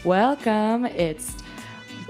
Welcome. It's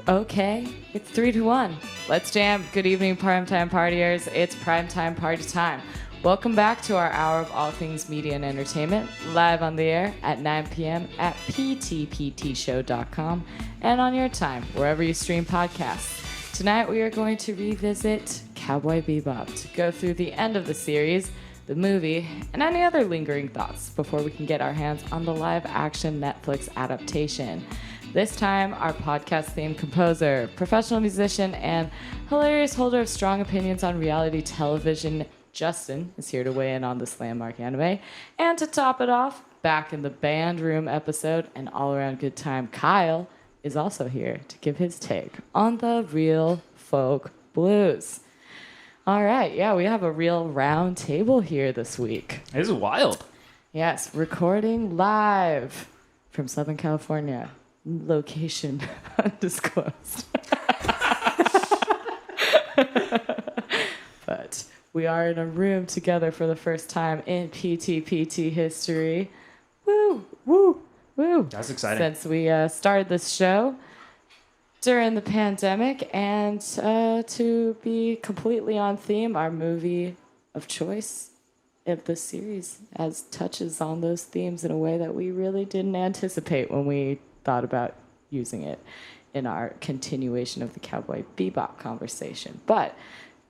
3-1. Let's jam. Good evening, primetime partiers. It's primetime party time. Welcome back to our hour of all things media and entertainment, live on the air at 9 p.m. at ptptshow.com and on your time, wherever you stream podcasts. Tonight we are going to revisit Cowboy Bebop to go through the end of the series, the movie, and any other lingering thoughts before we can get our hands on the live-action Netflix adaptation. This time, our podcast theme composer, professional musician, and hilarious holder of strong opinions on reality television, Justin, is here to weigh in on this landmark anime. And to top it off, back in the band room episode, and all-around good time, Kyle is also here to give his take on the real folk blues. All right, yeah, we have a real round table here this week. This is wild. Yes, recording live from Southern California. Location undisclosed. But we are in a room together for the first time in PTPT history. Woo, woo, woo. That's exciting. Since we started this show during the pandemic, and to be completely on theme, our movie of choice of this series as touches on those themes in a way that we really didn't anticipate when we thought about using it in our continuation of the Cowboy Bebop conversation. But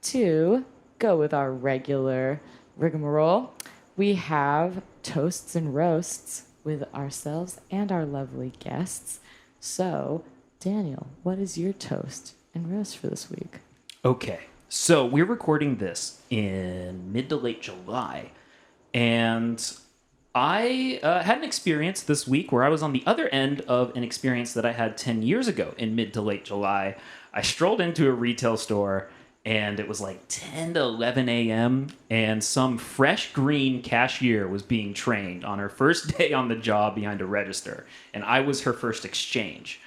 to go with our regular rigmarole, we have toasts and roasts with ourselves and our lovely guests. So, Daniel, what is your toast and roast for this week? Okay, so we're recording this in mid to late July, and I had an experience this week where I was on the other end of an experience that I had 10 years ago in mid to late July. I strolled into a retail store, and it was like 10 to 11 a.m., and some fresh green cashier was being trained on her first day on the job behind a register, and I was her first exchange.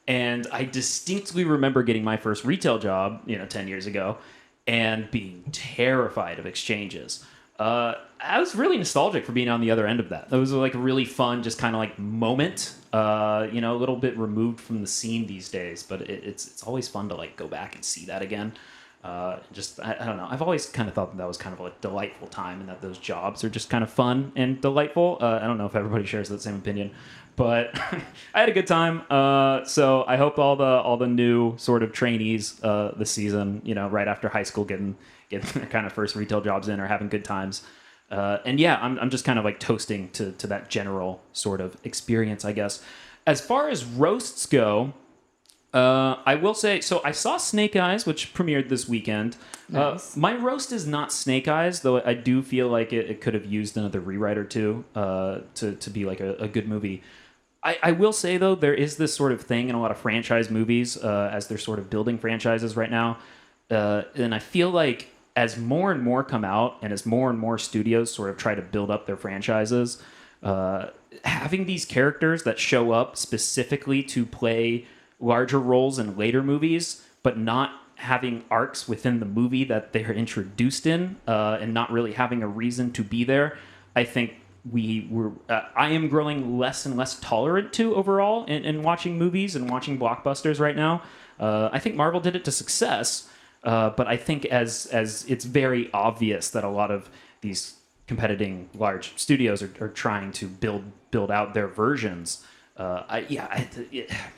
And I distinctly remember getting my first retail job, 10 years ago, and being terrified of exchanges. I was really nostalgic for being on the other end of that. It was like a really fun, just kind of like moment, a little bit removed from the scene these days, but it's always fun to like go back and see that again. I don't know. I've always kind of thought that was kind of a delightful time, and that those jobs are just kind of fun and delightful. I don't know if everybody shares that same opinion, but I had a good time. So I hope all the new sort of trainees this season, right after high school, getting their kind of first retail jobs in, are having good times. And yeah, I'm just kind of like toasting to that general sort of experience, I guess. As far as roasts go, I will say, so I saw Snake Eyes, which premiered this weekend. Nice. My roast is not Snake Eyes, though I do feel like it could have used another rewrite or two to be like a good movie. I will say, though, there is this sort of thing in a lot of franchise movies as they're sort of building franchises right now. And I feel like as more and more come out, and as more and more studios sort of try to build up their franchises, having these characters that show up specifically to play larger roles in later movies, but not having arcs within the movie that they're introduced in, and not really having a reason to be there, I think I am growing less and less tolerant to overall in watching movies and watching blockbusters right now. I think Marvel did it to success, but I think as it's very obvious that a lot of these competing large studios are trying to build out their versions.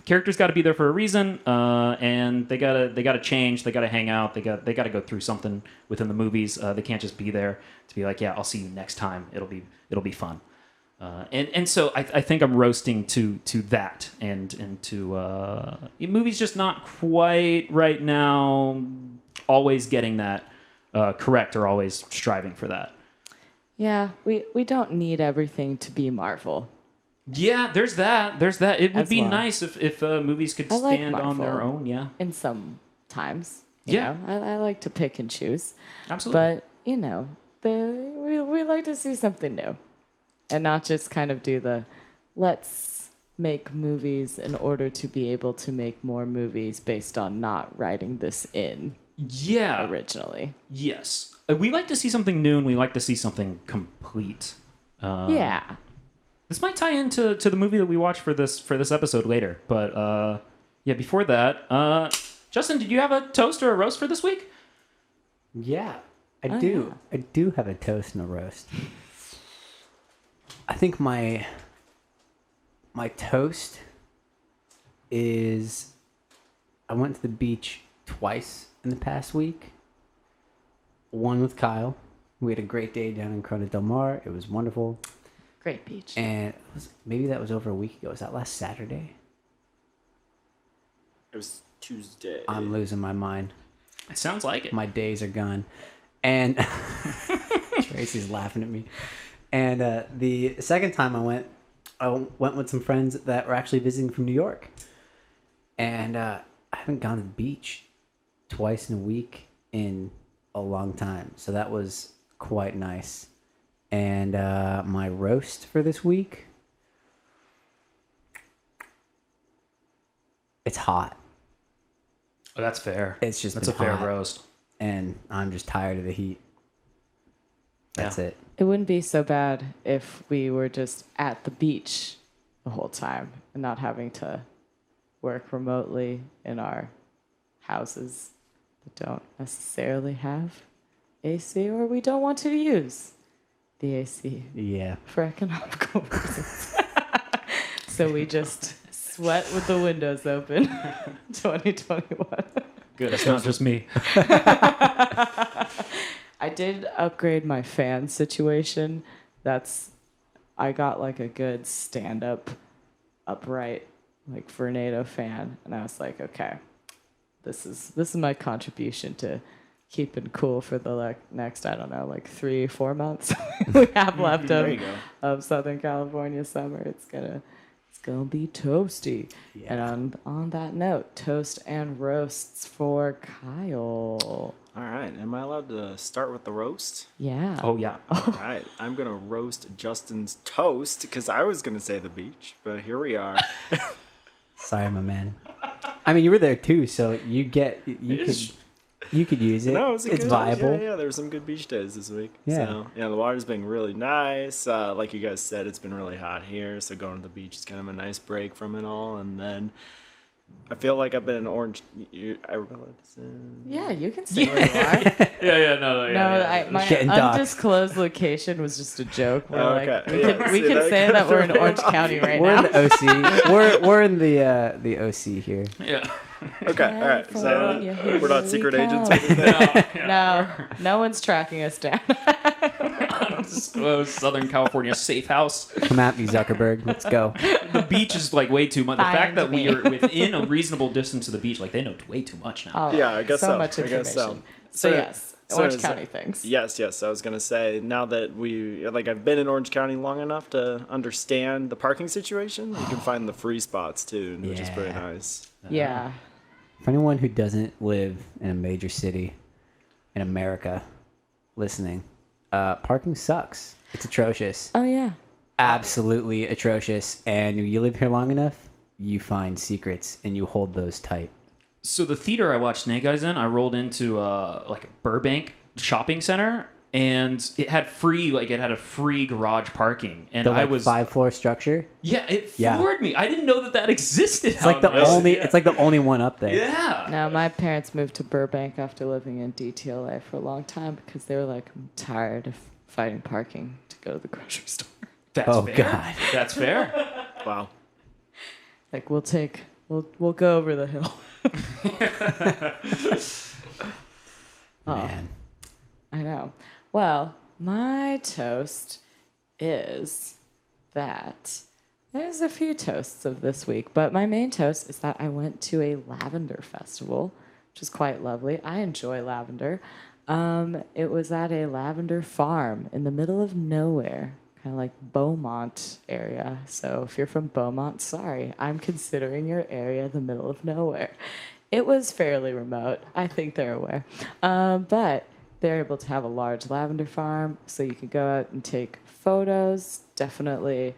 Characters got to be there for a reason, and they gotta change. They gotta hang out. They gotta go through something within the movies. They can't just be there to be like, yeah, I'll see you next time. It'll be fun. And so I think I'm roasting to that and to movies just not quite right now. Always getting that correct, or always striving for that. Yeah, we don't need everything to be Marvel. Yeah, there's that. It would As be well. nice if movies could I like stand on their Marvel. own. Yeah, In some times. Yeah. I like to pick and choose. absolutely. But, we like to see something new. And not just kind of do the, let's make movies in order to be able to make more movies based on not writing this in Yeah. originally. Yes. We like to see something new, and we like to see something complete. Yeah. This might tie into the movie that we watched for this episode later. But yeah, before that, Justin, did you have a toast or a roast for this week? Yeah, I do. Yeah. I do have a toast and a roast. I think my toast is I went to the beach twice in the past week. One with Kyle. We had a great day down in Corona Del Mar. It was wonderful. Great beach. And maybe that was over a week ago. Was that last Saturday? It was Tuesday. I'm losing my mind. It sounds like it. My days are gone. And Tracy's laughing at me. And the second time I went with some friends that were actually visiting from New York. And I haven't gone to the beach twice in a week in a long time. So that was quite nice. And my roast for this week, it's hot. Oh, that's fair. It's just that's a fair roast. And I'm just tired of the heat. That's it. It wouldn't be so bad if we were just at the beach the whole time and not having to work remotely in our houses that don't necessarily have AC, or we don't want to use the AC for economical reasons. So we just sweat with the windows open. 2021. Good, it's not just me. I did upgrade my fan situation. I got like a good stand-up, upright, like Vornado fan, and I was like, okay, this is my contribution to keeping cool for the next, I don't know, like 3-4 months we have left of Southern California summer. It's gonna be toasty. Yeah. And on that note, toast and roasts for Kyle. All right. Am I allowed to start with the roast? Yeah. Oh, yeah. All right. I'm going to roast Justin's toast because I was going to say the beach, but here we are. Sorry, my man. I mean, you were there too, so you could use it. No, it's viable. Yeah, there were some good beach days this week. Yeah. So, the water's been really nice. Like you guys said, it's been really hot here, so going to the beach is kind of a nice break from it all. And then I feel like I've been in Orange. Yeah, you can say where you are. Yeah. My undisclosed location was just a joke. We can say that we're in Orange County right we're now. We're in the OC. We're in the OC here. Yeah. Okay, all right. So we're not secret agents. No one's tracking us down. Undisclosed Southern California safe house. Come at me, Zuckerberg. Let's go. The beach is like way too much. The fact that we are within a reasonable distance of the beach, like they know way too much now. Yeah, I guess so. Much information. I guess so. So yes, Orange County things. Yes. I was gonna say now that I've been in Orange County long enough to understand the parking situation. You can find the free spots too, which is pretty nice. Yeah. For anyone who doesn't live in a major city in America listening, parking sucks. It's atrocious. Oh, yeah. Absolutely atrocious. And you live here long enough, you find secrets and you hold those tight. So the theater I watched Snake Eyes in, I rolled into like a Burbank shopping center, and it had a free garage parking, and I was 5-floor structure. Yeah, it floored me. I didn't know that existed. It's like the only one up there. Yeah. Now my parents moved to Burbank after living in DTLA for a long time because they were like, I'm tired of fighting parking to go to the grocery store. That's fair. God. That's fair. Wow. Like we'll go over the hill. Man. I know. Well, my toast is that there's a few toasts of this week, but my main toast is that I went to a lavender festival, which is quite lovely. I enjoy lavender. It was at a lavender farm in the middle of nowhere, kind of like Beaumont area. So if you're from Beaumont, sorry, I'm considering your area the middle of nowhere. It was fairly remote. I think they're aware. But they're able to have a large lavender farm, so you can go out and take photos. Definitely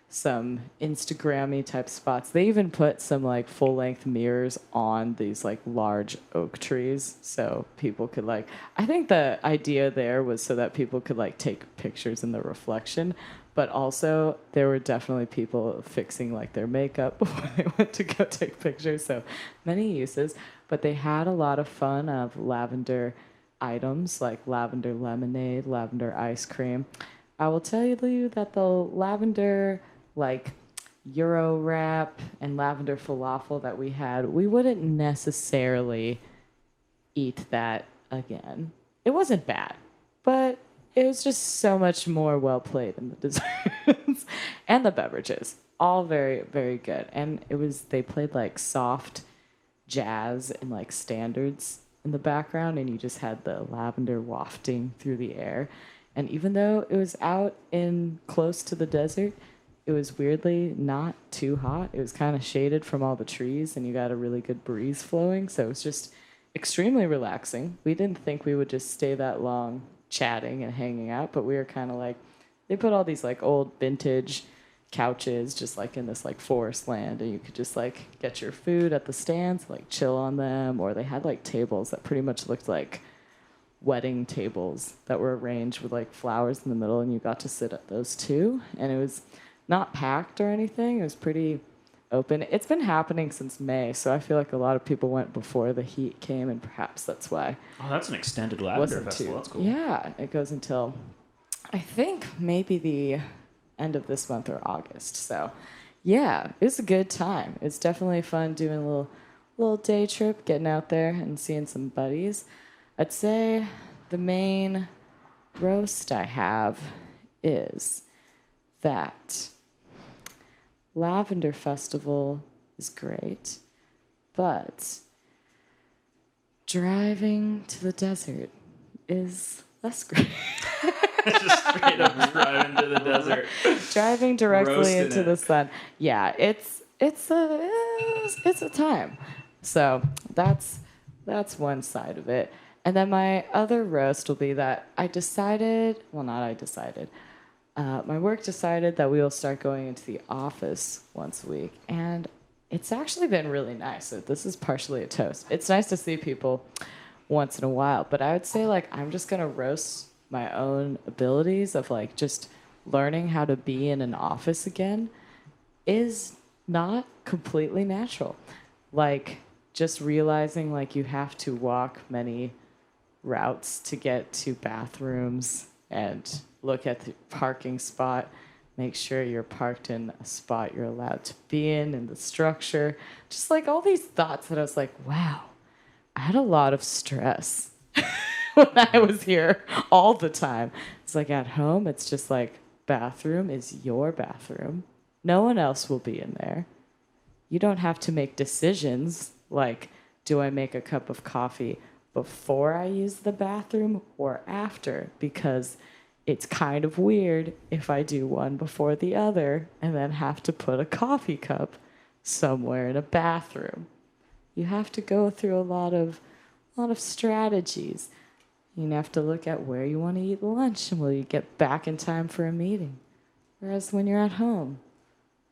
some Instagrammy type spots. They even put some like full length mirrors on these like large oak trees so people could like, I think the idea there was so that people could like take pictures in the reflection, but also there were definitely people fixing like their makeup before they went to go take pictures. So many uses, but they had a lot of fun of lavender items like lavender lemonade, lavender ice cream. I will tell you that the lavender like Euro wrap and lavender falafel that we had, we wouldn't necessarily eat that again. It wasn't bad, but it was just so much more well played in the desserts and the beverages. All very, very good. And they played like soft jazz and like standards in the background, and you just had the lavender wafting through the air. And even though it was out in close to the desert, it was weirdly not too hot. It was kind of shaded from all the trees, and you got a really good breeze flowing. So it was just extremely relaxing. We didn't think we would just stay that long chatting and hanging out, but we were kind of like, they put all these like old vintage couches just like in this like forest land, and you could just like get your food at the stands, like chill on them. Or they had like tables that pretty much looked like wedding tables that were arranged with like flowers in the middle, and you got to sit at those too. And it was not packed or anything. It was pretty open. It's been happening since May, so I feel like a lot of people went before the heat came, and perhaps that's why. Oh, that's an extended lavender festival. That's cool. Yeah, it goes until I think maybe the end of this month or August. So yeah, it was a good time. It's definitely fun doing a little day trip, getting out there and seeing some buddies. I'd say the main roast I have is that Lavender Festival is great, but driving to the desert is less great. Just straight up driving to the desert. Driving directly Roasting into it. the sun. Yeah, it's a time. So that's one side of it. And then my other roast will be that my work decided that we will start going into the office once a week. And it's actually been really nice. So this is partially a toast. It's nice to see people once in a while. But I would say, like, I'm just going to roast my own abilities of, like, just learning how to be in an office again is not completely natural. Like, just realizing, like, you have to walk many routes to get to bathrooms and look at the parking spot, make sure you're parked in a spot you're allowed to be in the structure. Just like all these thoughts that I was like, wow, I had a lot of stress when I was here all the time. It's like at home, it's just like bathroom is your bathroom. No one else will be in there. You don't have to make decisions like, do I make a cup of coffee before I use the bathroom or after? Because it's kind of weird if I do one before the other and then have to put a coffee cup somewhere in a bathroom. You have to go through a lot of strategies. You have to look at where you want to eat lunch and will you get back in time for a meeting. Whereas when you're at home,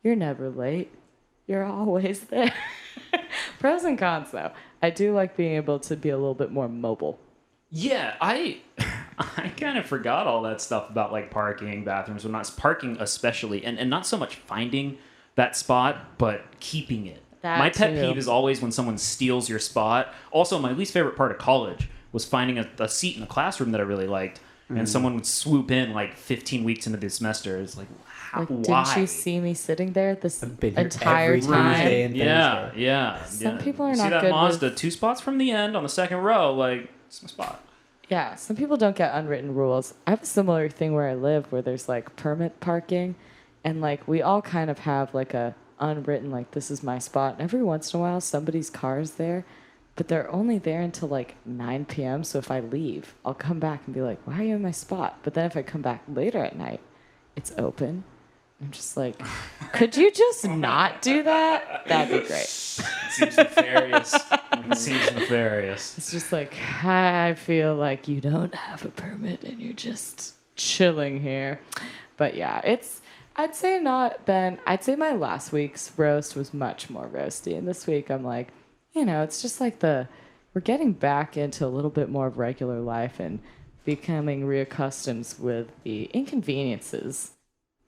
you're never late. You're always there. Pros and cons, though. I do like being able to be a little bit more mobile. Yeah, I kind of forgot all that stuff about like parking, bathrooms, when not parking especially, and not so much finding that spot, but keeping it. My pet peeve is always when someone steals your spot. Also, my least favorite part of college was finding a seat in a classroom that I really liked, and someone would swoop in like 15 weeks into the semester. It's like, Like, why? didn't you see me sitting there this I've been here entire every Tuesday time? and Yeah, Thursday. yeah. Some yeah. people are You not see that good Mazda with- 2 spots from the end on the second row, like, it's my spot. Yeah, some people don't get unwritten rules. I have a similar thing where I live where there's like permit parking, and like we all kind of have like a unwritten, like, this is my spot. And every once in a while somebody's car's there, but they're only there until like 9 p.m. So if I leave, I'll come back and be like, why are you in my spot? But then if I come back later at night, it's open. I'm just like, could you just not do that? That'd be great. It seems nefarious. It seems nefarious. It's just like, I feel like you don't have a permit and you're just chilling here. But yeah, I'd say not, Ben. I'd say my last week's roast was much more roasty. And this week I'm like, it's just like we're getting back into a little bit more of regular life and becoming reaccustomed with the inconveniences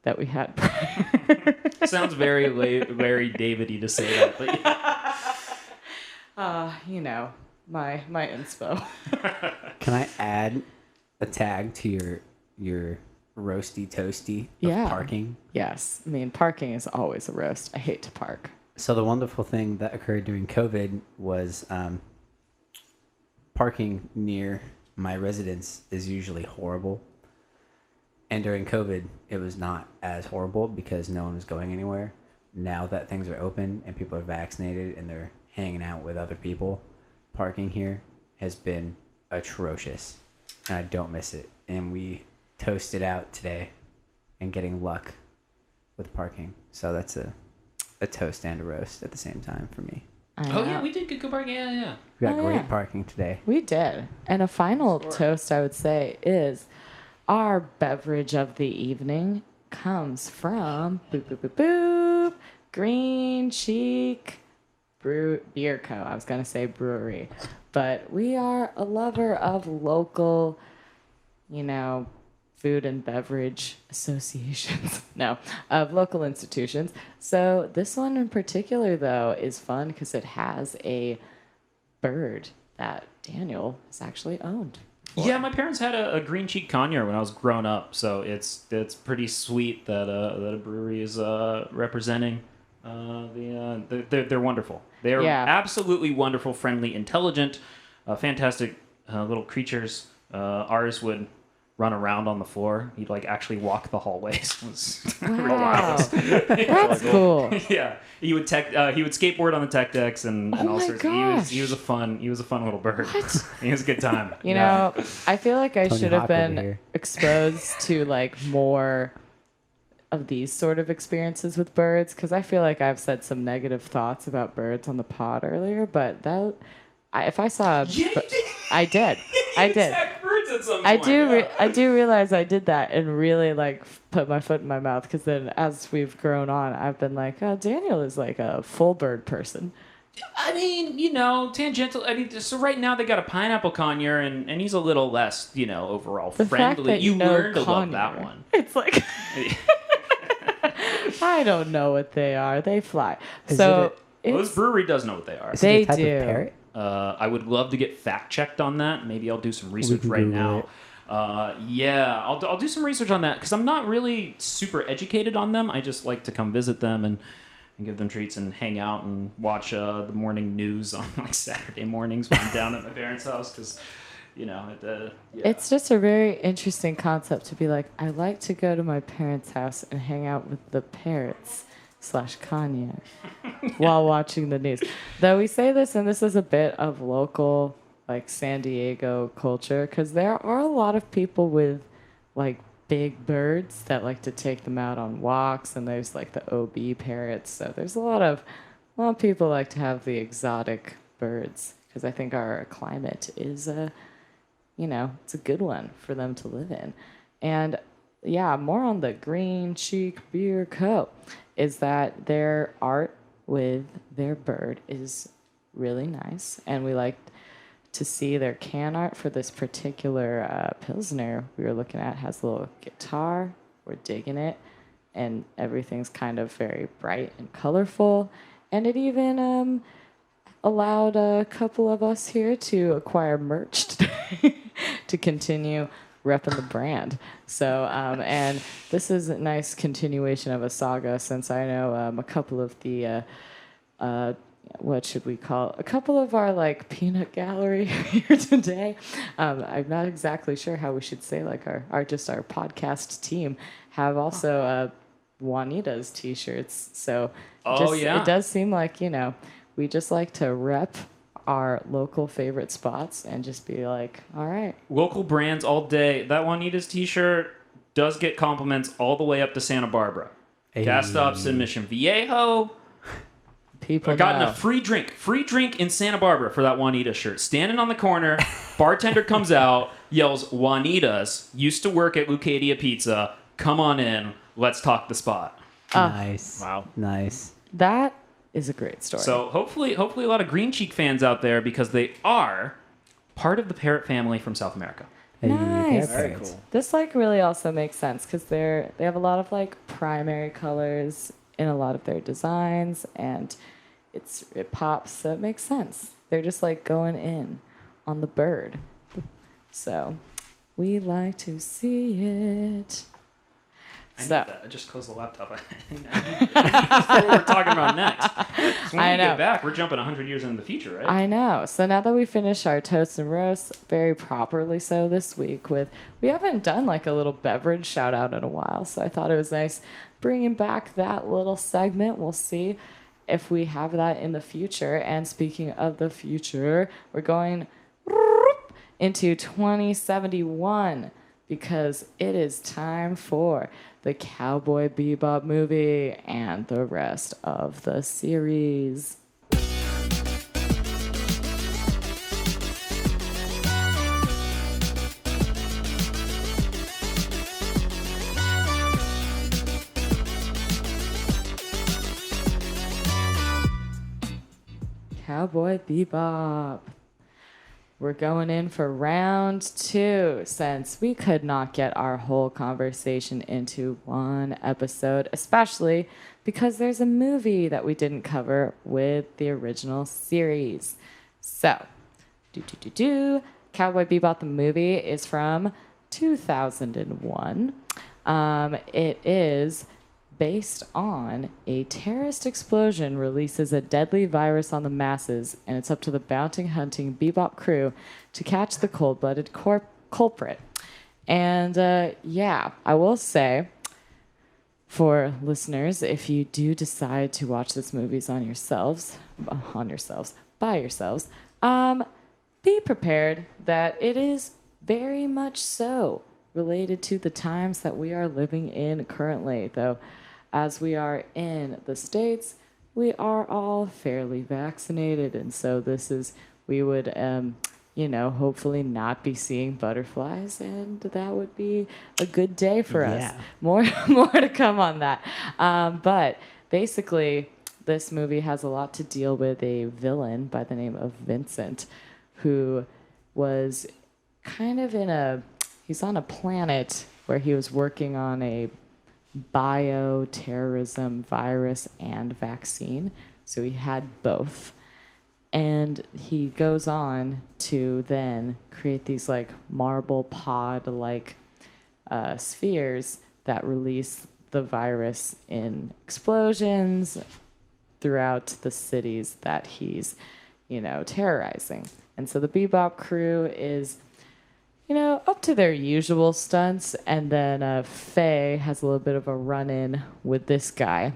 that we had prior. Sounds very very David-y to say that, but yeah. My inspo. Can I add a tag to your roasty toasty of Yeah. parking? Yes. I mean, parking is always a roast. I hate to park. So the wonderful thing that occurred during COVID was parking near my residence is usually horrible. And during COVID, it was not as horrible because no one was going anywhere. Now that things are open and people are vaccinated and they're hanging out with other people, parking here has been atrocious. And I don't miss it. And we toasted out today and getting luck with parking. So that's a toast and a roast at the same time for me. Oh yeah, we did good parking. Yeah. We got Oh, great yeah. parking today. We did. And a final toast, I would say, is our beverage of the evening comes from Green Cheek Beer Co. I was going to say brewery. But we are a lover of local, food and beverage associations. No, of local institutions. So this one in particular, though, is fun because it has a bird that Daniel has actually owned. Yeah, my parents had a green cheek conure when I was growing up, so it's pretty sweet that a brewery is representing. They're wonderful. They are absolutely wonderful, friendly, intelligent, fantastic little creatures. Ours would run around on the floor. He'd actually walk the hallways. It was Wow, that's cool. Yeah, he would skateboard on the tech decks and all sorts. He was a fun little bird. What? He was a good time. I feel like I Tony should have Hawk over been here. exposed to more of these sort of experiences with birds because I feel like I've said some negative thoughts about birds on the pod earlier, but if I saw I did. Attack birds at some I point, do. yeah. I do realize I did that and really put my foot in my mouth because then as we've grown on, I've been like, oh, Daniel is like a full bird person. I mean, tangential. I mean, so right now they got a pineapple conure, and he's a little less, overall The fact friendly. that You know learn to love conure, that one. It's like I don't know what they are. They fly. Is So Well, this brewery does know what they are. Is it They a type do. of parrot? I would love to get fact checked on that. Maybe I'll do some research can right Google now. it. Yeah, I'll do some research on that because I'm not really super educated on them. I just like to come visit them and give them treats and hang out and watch the morning news on Saturday mornings when I'm down at my parents' house because, yeah. It's just a very interesting concept to be like, I like to go to my parents' house and hang out with the parrots / cognac while watching the news. Though we say this, and this is a bit of local, San Diego culture, because there are a lot of people with, big birds that like to take them out on walks, and there's, the OB parrots. So there's a lot of people like to have the exotic birds, because I think our climate is it's a good one for them to live in. And yeah, more on the Green Cheek Beer Co. is that their art with their bird is really nice. And we like to see their can art for this particular Pilsner we were looking at. Has a little guitar. We're digging it. And everything's kind of very bright and colorful. And it even allowed a couple of us here to acquire merch today to continue repping the brand. So, and this is a nice continuation of a saga since I know a couple of the, what should we call a couple of our peanut gallery here today. I'm not exactly sure how we should say our just our podcast team have also Juanita's t-shirts. So it does seem like, we just like to rep our local favorite spots and just be like, all right. Local brands all day. That Juanita's t-shirt does get compliments all the way up to Santa Barbara. Hey. Gas stops in Mission Viejo. People I've gotten know. a free drink in Santa Barbara for that Juanita shirt. Standing on the corner, bartender comes out, yells, Juanita's, used to work at Lucadia Pizza, come on in, let's talk the spot. Nice. Wow. Nice. That is a great story. So hopefully a lot of Green Cheek fans out there, because they are part of the parrot family from South America. Hey, Nice. Very parrots. cool. This like really also makes sense because they have a lot of like primary colors in a lot of their designs, and it pops, so it makes sense. They're just like going in on the bird. So we like to see it. I So need that. I just closed the laptop. I need what we're talking about next. So when I we know. get back, we're jumping 100 years into the future, right? I know. So now that we finished our toasts and roasts, very properly so this week, we haven't done like a little beverage shout out in a while, so I thought it was nice bringing back that little segment. We'll see if we have that in the future. And speaking of the future, we're going into 2071 because it is time for the Cowboy Bebop movie and the rest of the series. Cowboy Bebop. We're going in for round 2 since we could not get our whole conversation into one episode, especially because there's a movie that we didn't cover with the original series. So, Cowboy Bebop the movie is from 2001. It is based on a terrorist explosion releases a deadly virus on the masses, and it's up to the bounty hunting Bebop crew to catch the cold-blooded culprit. And yeah, I will say, for listeners, if you do decide to watch this movie by yourselves, be prepared that it is very much so related to the times that we are living in currently, though. As we are in the States, we are all fairly vaccinated, and so we would, hopefully not be seeing butterflies, and that would be a good day for us. Yeah. More to come on that. But basically, this movie has a lot to deal with a villain by the name of Vincent, who was kind of he's on a planet where he was working on a bioterrorism virus and vaccine. So he had both. And he goes on to then create these like marble pod like spheres that release the virus in explosions throughout the cities that he's, terrorizing. And so the Bebop crew is up to their usual stunts, and then Faye has a little bit of a run-in with this guy.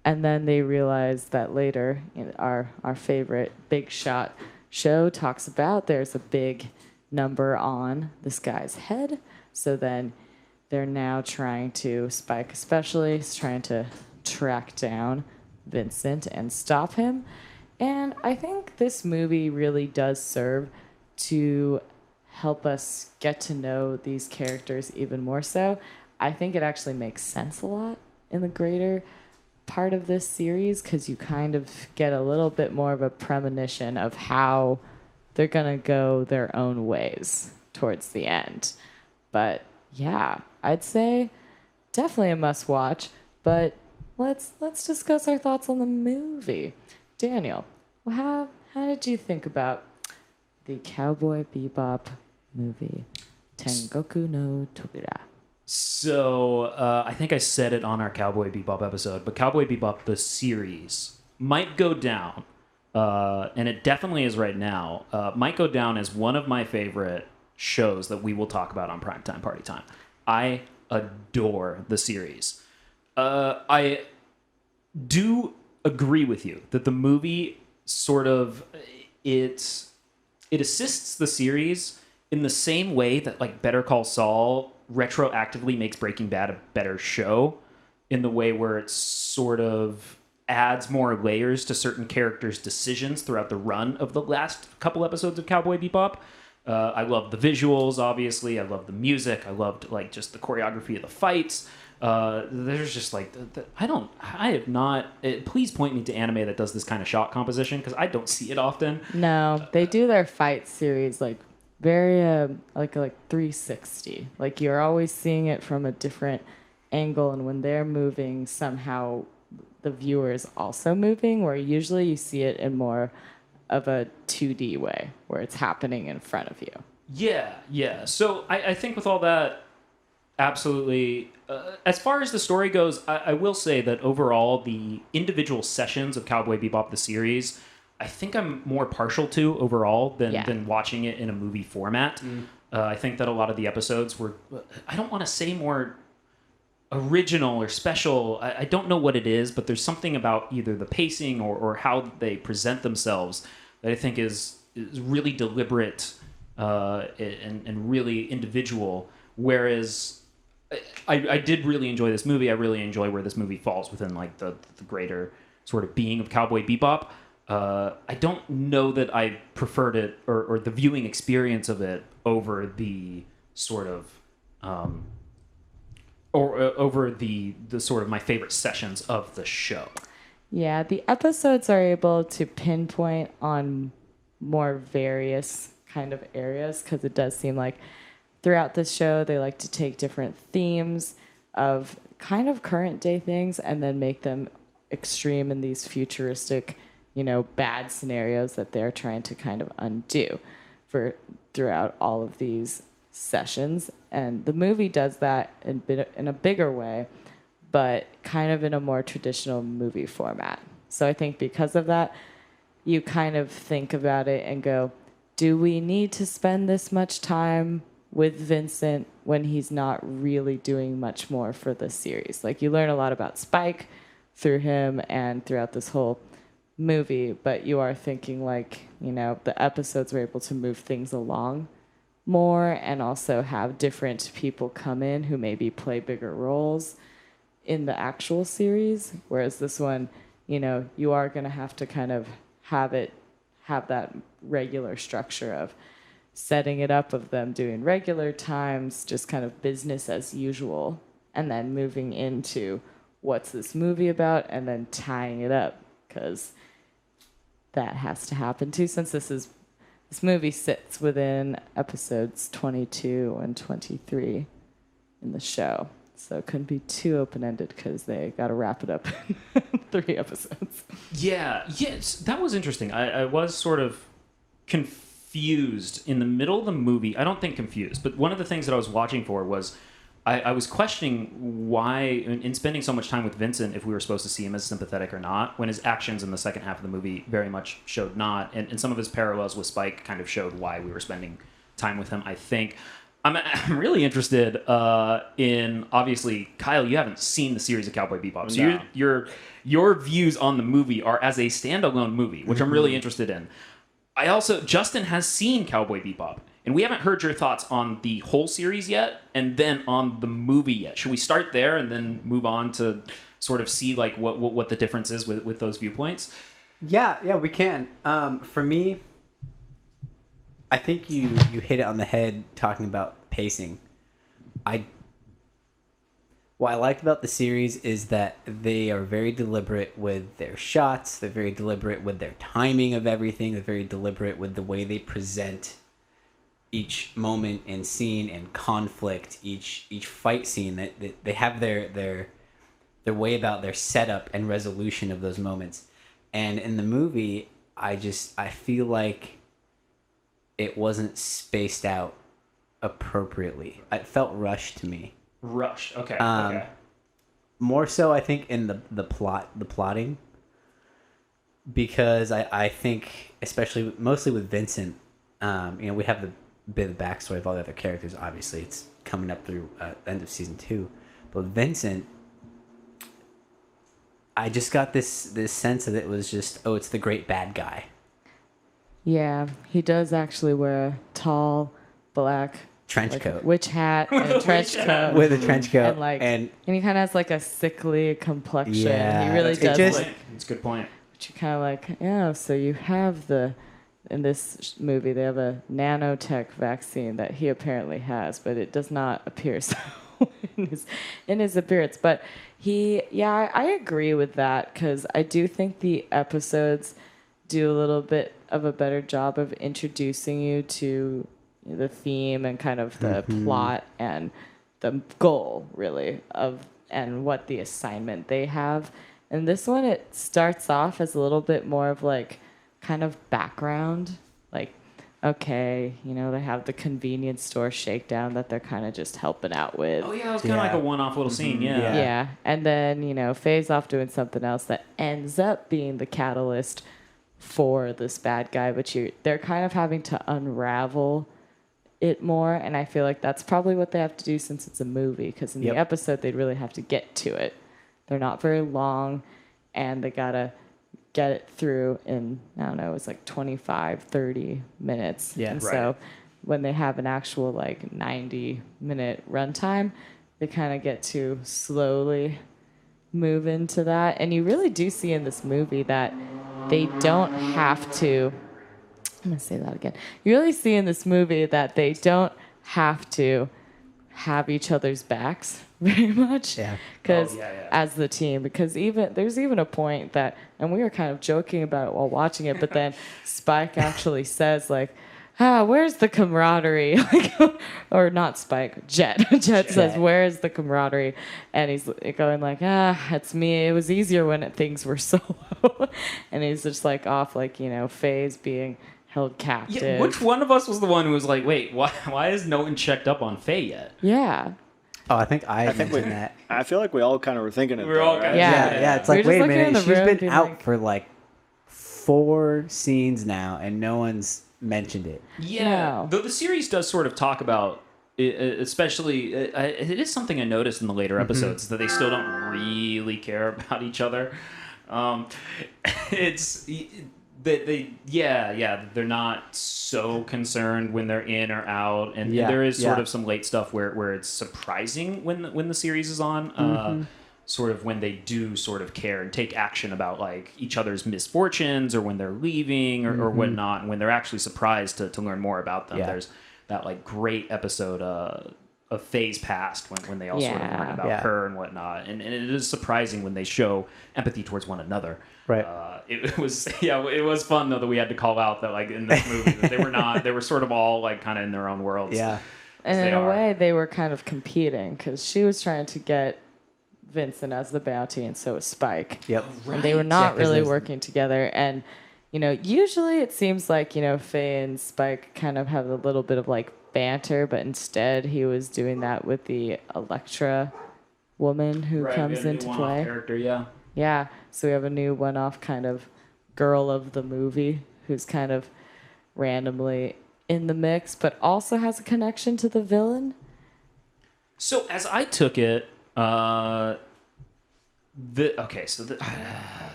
And then they realize that later, our favorite Big Shot show talks about there's a big number on this guy's head. So then they're now trying to, Spike especially, is trying to track down Vincent and stop him. And I think this movie really does serve to help us get to know these characters even more so. I think it actually makes sense a lot in the greater part of this series because you kind of get a little bit more of a premonition of how they're going to go their own ways towards the end. But yeah, I'd say definitely a must watch, but let's discuss our thoughts on the movie. Daniel, how did you think about the Cowboy Bebop movie, Tengoku no Tobira? So I think I said it on our Cowboy Bebop episode, but Cowboy Bebop, the series, might go down, and it definitely is right now, might go down as one of my favorite shows that we will talk about on Primetime Party Time. I adore the series. I do agree with you that the movie sort of, it assists the series in the same way that like Better Call Saul retroactively makes Breaking Bad a better show, in the way where it sort of adds more layers to certain characters' decisions throughout the run of the last couple episodes of Cowboy Bebop. I loved the visuals, obviously. I loved the music. I loved like just the choreography of the fights. There's just like I have not. Please point me to anime that does this kind of shot composition because I don't see it often. No, they do their fight series like very like 360. Like you're always seeing it from a different angle, and when they're moving, somehow the viewer is also moving. Where usually you see it in more of a 2D way, where it's happening in front of you. Yeah. So I think with all that, absolutely. As far as the story goes, I will say that overall, the individual sessions of Cowboy Bebop the series, I think I'm more partial to overall than watching it in a movie format. I think that a lot of the episodes were, I don't want to say more original or special. I don't know what it is, but there's something about either the pacing or how they present themselves that I think is really deliberate and really individual. Whereas I did really enjoy this movie. I really enjoy where this movie falls within like the greater sort of being of Cowboy Bebop. I don't know that I preferred it or the viewing experience of it over the sort of over the sort of my favorite sessions of the show. Yeah, the episodes are able to pinpoint on more various kind of areas because it does seem like throughout the show they like to take different themes of kind of current day things and then make them extreme in these futuristic, bad scenarios that they're trying to kind of undo for throughout all of these sessions. And the movie does that in a bigger way, but kind of in a more traditional movie format. So I think because of that, you kind of think about it and go, do we need to spend this much time with Vincent when he's not really doing much more for the series? Like, you learn a lot about Spike through him and throughout this whole movie, but you are thinking like, the episodes were able to move things along more and also have different people come in who maybe play bigger roles in the actual series. Whereas this one, you are going to have to kind of have that regular structure of setting it up of them doing regular times, just kind of business as usual, and then moving into what's this movie about and then tying it up, because that has to happen too, since this movie sits within episodes 22 and 23 in the show. So it couldn't be too open-ended because they got to wrap it up in 3 episodes. Yes, that was interesting. I was sort of confused in the middle of the movie. I don't think confused, but one of the things that I was watching for was I was questioning why, in spending so much time with Vincent, if we were supposed to see him as sympathetic or not, when his actions in the second half of the movie very much showed not, and some of his parallels with Spike kind of showed why we were spending time with him, I think. I'm really interested in, obviously, Kyle, you haven't seen the series of Cowboy Bebop, so No. your views on the movie are as a standalone movie, which I'm really interested in. Justin has seen Cowboy Bebop, and we haven't heard your thoughts on the whole series yet, and then on the movie yet. Should we start there and then move on to sort of see like what the difference is with those viewpoints? Yeah, we can. For me, I think you hit it on the head talking about pacing. What I liked about the series is that they are very deliberate with their shots. They're very deliberate with their timing of everything. They're very deliberate with the way they present each moment and scene and conflict, each fight scene. That they have their way about their setup and resolution of those moments. And in the movie, I feel like it wasn't spaced out appropriately. It felt rushed to me. Rush. Okay. More so, I think, in the plotting, because I think, especially mostly with Vincent, we have the bit of the backstory of all the other characters. Obviously, it's coming up through end of season 2, but with Vincent, I just got this sense that it was just, it's the great bad guy. Yeah, he does actually wear a tall, black trench coat, witch hat, and a trench coat with a trench coat, and he kind of has like a sickly complexion. Yeah, he really does. That's a good point. But you're kind of like, so you have the in this movie, they have a nanotech vaccine that he apparently has, but it does not appear so in his appearance. But I agree with that because I do think the episodes do a little bit of a better job of introducing you to the theme and kind of the plot and the goal, really, and what the assignment they have. And this one, it starts off as a little bit more of like kind of background, like, okay, they have the convenience store shakedown that they're kind of just helping out with. Oh yeah, it was kind of like a one-off little scene. Yeah. Yeah. And then, Faye's off doing something else that ends up being the catalyst for this bad guy, but they're kind of having to unravel it more, and I feel like that's probably what they have to do since it's a movie, because in the episode they'd really have to get to it. They're not very long, and they gotta get it through in, I don't know, it's like 25, 30 minutes. Yeah, and right. so when they have an actual like 90-minute runtime, they kind of get to slowly move into that. And you really do see in this movie that they don't have to, I'm going to say that again. You really see in this movie that they don't have to have each other's backs very much. Yeah. Because as the team, because there's even a point that, and we were kind of joking about it while watching it, but then Spike actually says like, where's the camaraderie? Or not Spike, Jet. Jet says, where's the camaraderie? And he's going like, it's me. It was easier when things were solo. And he's just like off like, Faye's being held captive. Yeah, which one of us was the one who was like, wait, why is no one checked up on Faye yet? Yeah. Oh, I think I mentioned that. I feel like we all kind of were thinking it. We were all kind of Yeah. It's like, We're just wait a looking in minute. the She's room been being out like- for like 4 scenes now, and no one's mentioned it. Yeah, No. though the series does sort of talk about, especially, it is something I noticed in the later episodes, that they still don't really care about each other. It's they're not so concerned when they're in or out, and there is sort of some late stuff where it's surprising when the series is on. Sort of when they do sort of care and take action about like each other's misfortunes or when they're leaving or whatnot, and when they're actually surprised to learn more about them. Yeah. There's that like great episode of Faye's past when they all sort of learn about her and whatnot, and it is surprising when they show empathy towards one another. Right. It was fun though that we had to call out that like in this movie that they were sort of all like kind of in their own worlds. Yeah. And in a way, they were kind of competing because she was trying to get Vincent as the bounty, and so was Spike. Yep. And they were not really working together. And, usually it seems like, Faye and Spike kind of have a little bit of like banter, but instead he was doing that with the Elektra woman who comes into play. Character, Yeah. So we have a new one-off kind of girl of the movie who's kind of randomly in the mix, but also has a connection to the villain. So as I took it,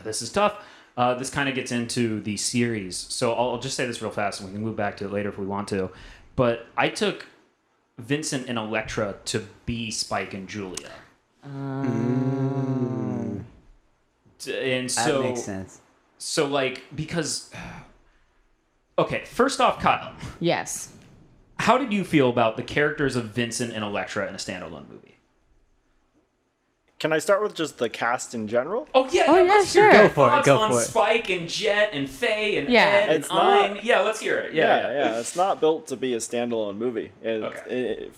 this is tough. This kind of gets into the series. So I'll just say this real fast, and we can move back to it later if we want to. But I took Vincent and Elektra to be Spike and Julia. And so That makes sense. So like because okay, first off, Kyle, Yes. how did you feel about the characters of Vincent and Elektra in a standalone movie? Can I start with just the cast in general? Oh yeah, let's sure. hear your Go for it, thoughts go on for it. Spike and Jet and Faye and Yeah. Ed and It's not- Ein. Yeah, let's hear it. Yeah. It's not built to be a standalone movie. Okay.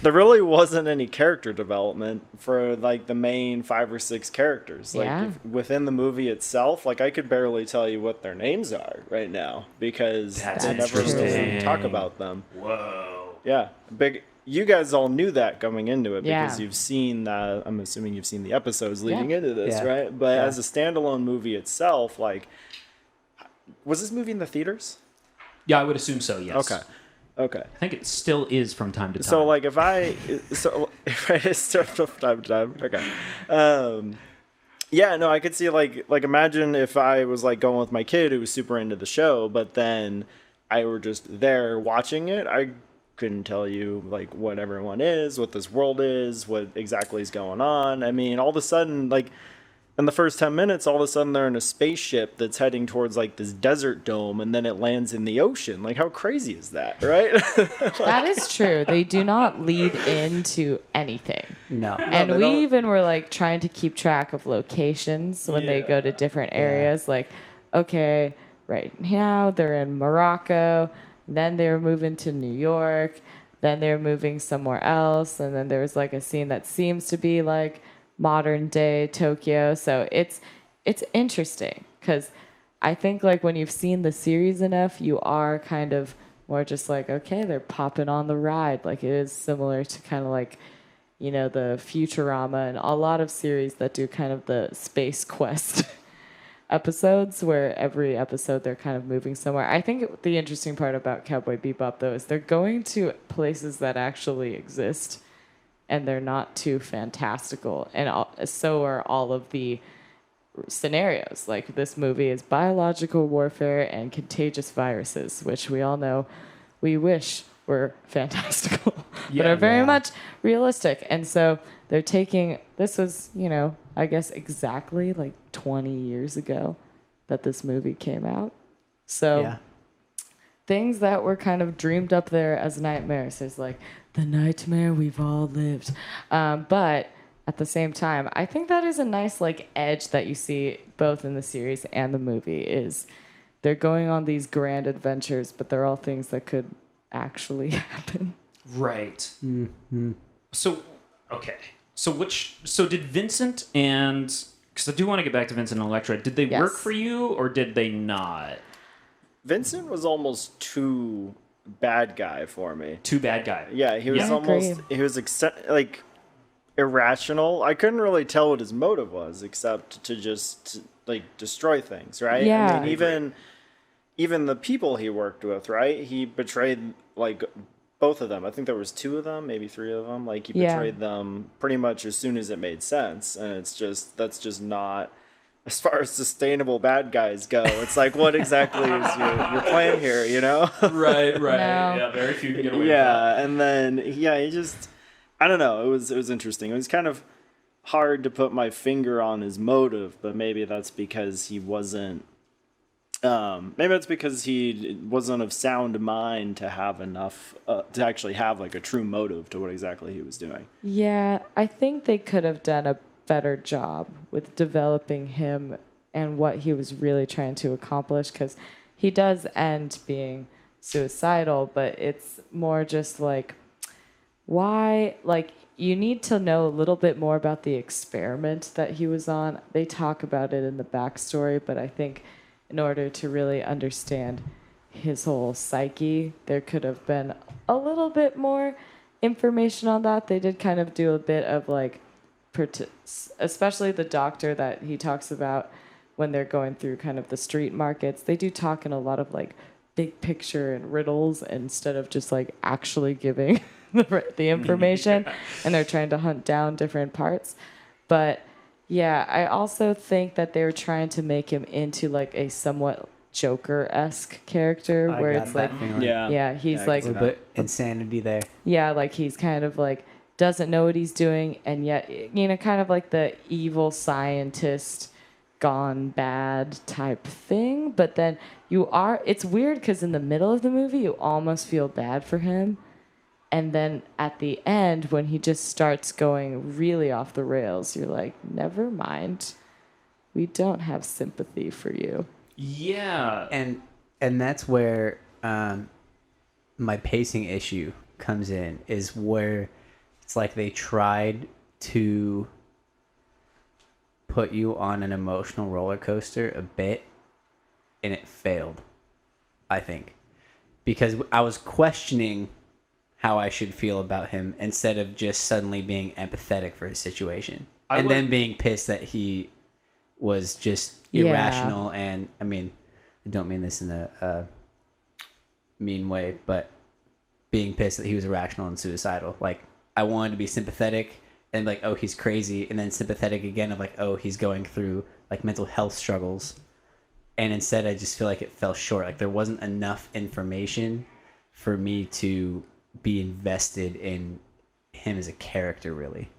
There really wasn't any character development for like the main 5 or 6 characters. Like Yeah. within the movie itself, like I could barely tell you what their names are right now because That's they never really interesting. talk about them. Whoa. Yeah, you guys all knew that going into it because Yeah. you've seen. I'm assuming you've seen the episodes leading Yeah. into this, Yeah. right? But Yeah. as a standalone movie itself, like, was this movie in the theaters? Yeah, I would assume so. Yes. Okay. I think it still is from time to time. So like if I start from time to time. Okay. Yeah, no, I could see like imagine if I was like going with my kid who was super into the show, but then I were just there watching it. I couldn't tell you like what everyone is, what this world is, what exactly is going on. I mean, all of a sudden like in the first 10 minutes, all of a sudden they're in a spaceship that's heading towards like this desert dome, and then it lands in the ocean. Like, how crazy is that, right? That is true. They do not lead into anything. No. And they we don't. even were like trying to keep track of locations when they go to different areas. Like, okay, right now they're in Morocco, then they're moving to New York, then they're moving somewhere else, and then there was like a scene that seems to be like modern day Tokyo. So it's interesting because I think like when you've seen the series enough, you are kind of more just like, okay, they're popping on the ride. Like it is similar to kind of like, you know, the Futurama and a lot of series that do kind of the space quest episodes where every episode they're kind of moving somewhere. I think the interesting part about Cowboy Bebop though is they're going to places that actually exist and they're not too fantastical. And so are all of the scenarios. Like this movie is biological warfare and contagious viruses, which we all know we wish were fantastical, but are very much realistic. And so they're taking, this was, you know, I guess exactly like 20 years ago that this movie came out. So things that were kind of dreamed up there as nightmares is like the nightmare we've all lived. But at the same time, I think that is a nice like edge that you see both in the series and the movie is they're going on these grand adventures, but they're all things that could actually happen. Right. Mm-hmm. So, okay. So did Vincent and, because I do want to get back to Vincent and Electra, did they work for you or did they not? Vincent was almost too bad guy for me. Too bad guy. Yeah, he was he was like irrational. I couldn't really tell what his motive was except to just like destroy things, right? Yeah. I mean, even the people he worked with, right? He betrayed like both of them. I think there was 2 of them, maybe 3 of them. Like he betrayed them pretty much as soon as it made sense, and that's just not. As far as sustainable bad guys go, it's like, what exactly is your plan here, you know? Right. No. Yeah, very few can get away with that. Yeah, and then, he just, I don't know, it was interesting. It was kind of hard to put my finger on his motive, but maybe that's because he wasn't, maybe that's because he wasn't of sound mind to have enough, to actually have like a true motive to what exactly he was doing. Yeah, I think they could have done a better job with developing him and what he was really trying to accomplish because he does end being suicidal, but it's more just like why, like you need to know a little bit more about the experiment that he was on. They talk about it in the backstory, but I think in order to really understand his whole psyche, there could have been a little bit more information on that. They did kind of do a bit of like especially the doctor that he talks about when they're going through kind of the street markets. They do talk in a lot of like big picture and riddles instead of just like actually giving the information and they're trying to hunt down different parts. But yeah, I also think that they were trying to make him into like a somewhat Joker-esque character where it's like, he's like a little bit insanity there. Yeah, like he's kind of like doesn't know what he's doing, and yet, you know, kind of like the evil scientist gone bad type thing. But then it's weird because in the middle of the movie, you almost feel bad for him. And then at the end, when he just starts going really off the rails, you're like, never mind. We don't have sympathy for you. Yeah. And that's where my pacing issue comes in, is where it's like they tried to put you on an emotional roller coaster a bit, and it failed, I think. Because I was questioning how I should feel about him instead of just suddenly being empathetic for his situation. Then being pissed that he was just irrational. And, I mean, I don't mean this in a mean way, but being pissed that he was irrational and suicidal. Like, I wanted to be sympathetic and like, oh, he's crazy, and then sympathetic again of like, oh, he's going through like mental health struggles. And instead, I just feel like it fell short. Like there wasn't enough information for me to be invested in him as a character, really.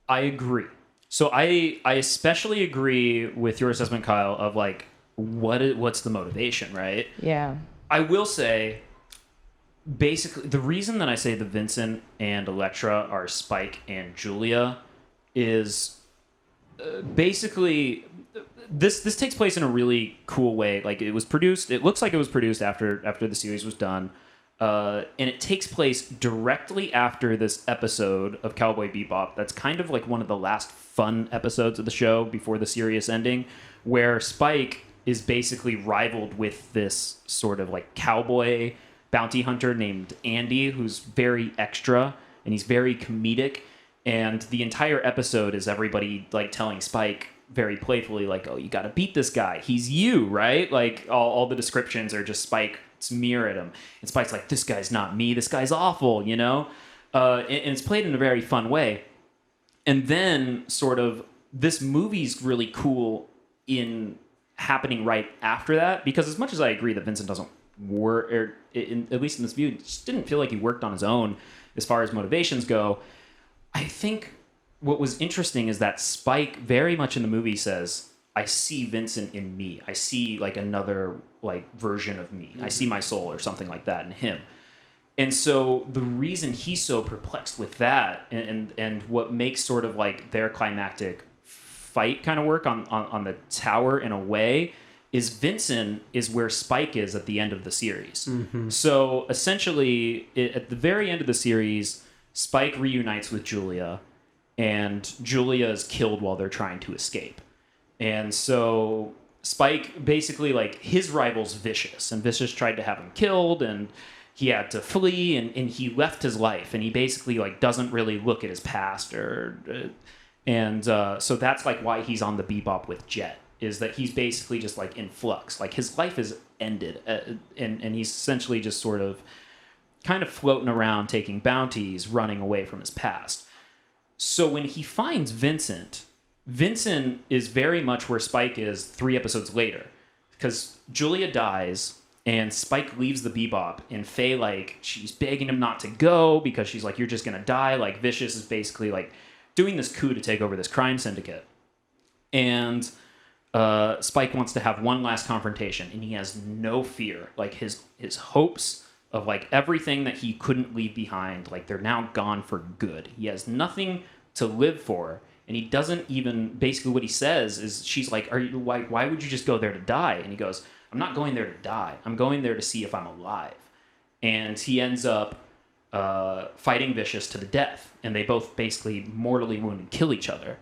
I agree. So I especially agree with your assessment, Kyle, of like what's the motivation, right? Yeah. I will say, basically, the reason that I say the Vincent and Electra are Spike and Julia is basically this takes place in a really cool way. Like it looks like it was produced after the series was done. And it takes place directly after this episode of Cowboy Bebop. That's kind of like one of the last fun episodes of the show before the serious ending, where Spike is basically rivaled with this sort of like cowboy bounty hunter named Andy, who's very extra and he's very comedic. And the entire episode is everybody like telling Spike very playfully, like, "Oh, you got to beat this guy. He's you, right?" Like all the descriptions are just Spike smear at him, and Spike's like, "This guy's not me. This guy's awful," you know. And it's played in a very fun way. And then sort of this movie's really cool in happening right after that, because as much as I agree that Vincent doesn't work, or at least in this view, it just didn't feel like he worked on his own as far as motivations go. I think what was interesting is that Spike very much in the movie says, "I see Vincent in me. I see like another like version of me. I see my soul," or something like that in him. And so the reason he's so perplexed with that, and what makes sort of like their climactic fight kind of work on the tower in a way, is Vincent is where Spike is at the end of the series. Mm-hmm. So essentially, at the very end of the series, Spike reunites with Julia, and Julia is killed while they're trying to escape. And so Spike basically, like, his rival's Vicious, and Vicious tried to have him killed, and he had to flee, and he left his life, and he basically like doesn't really look at his past, or so that's like why he's on the Bebop with Jet, is that he's basically just like in flux, like his life is ended, and he's essentially just sort of kind of floating around, taking bounties, running away from his past. So when he finds Vincent is very much where Spike is 3 episodes later, because Julia dies and Spike leaves the Bebop, and Faye, like, she's begging him not to go because she's like, "You're just gonna die." Like, Vicious is basically like doing this coup to take over this crime syndicate, and Spike wants to have one last confrontation, and he has no fear. Like his hopes of like everything that he couldn't leave behind, like they're now gone for good. He has nothing to live for, and he doesn't even, basically what he says is, she's like, why would you just go there to die? And he goes, "I'm not going there to die. I'm going there to see if I'm alive." And he ends up fighting Vicious to the death, and they both basically mortally wound and kill each other.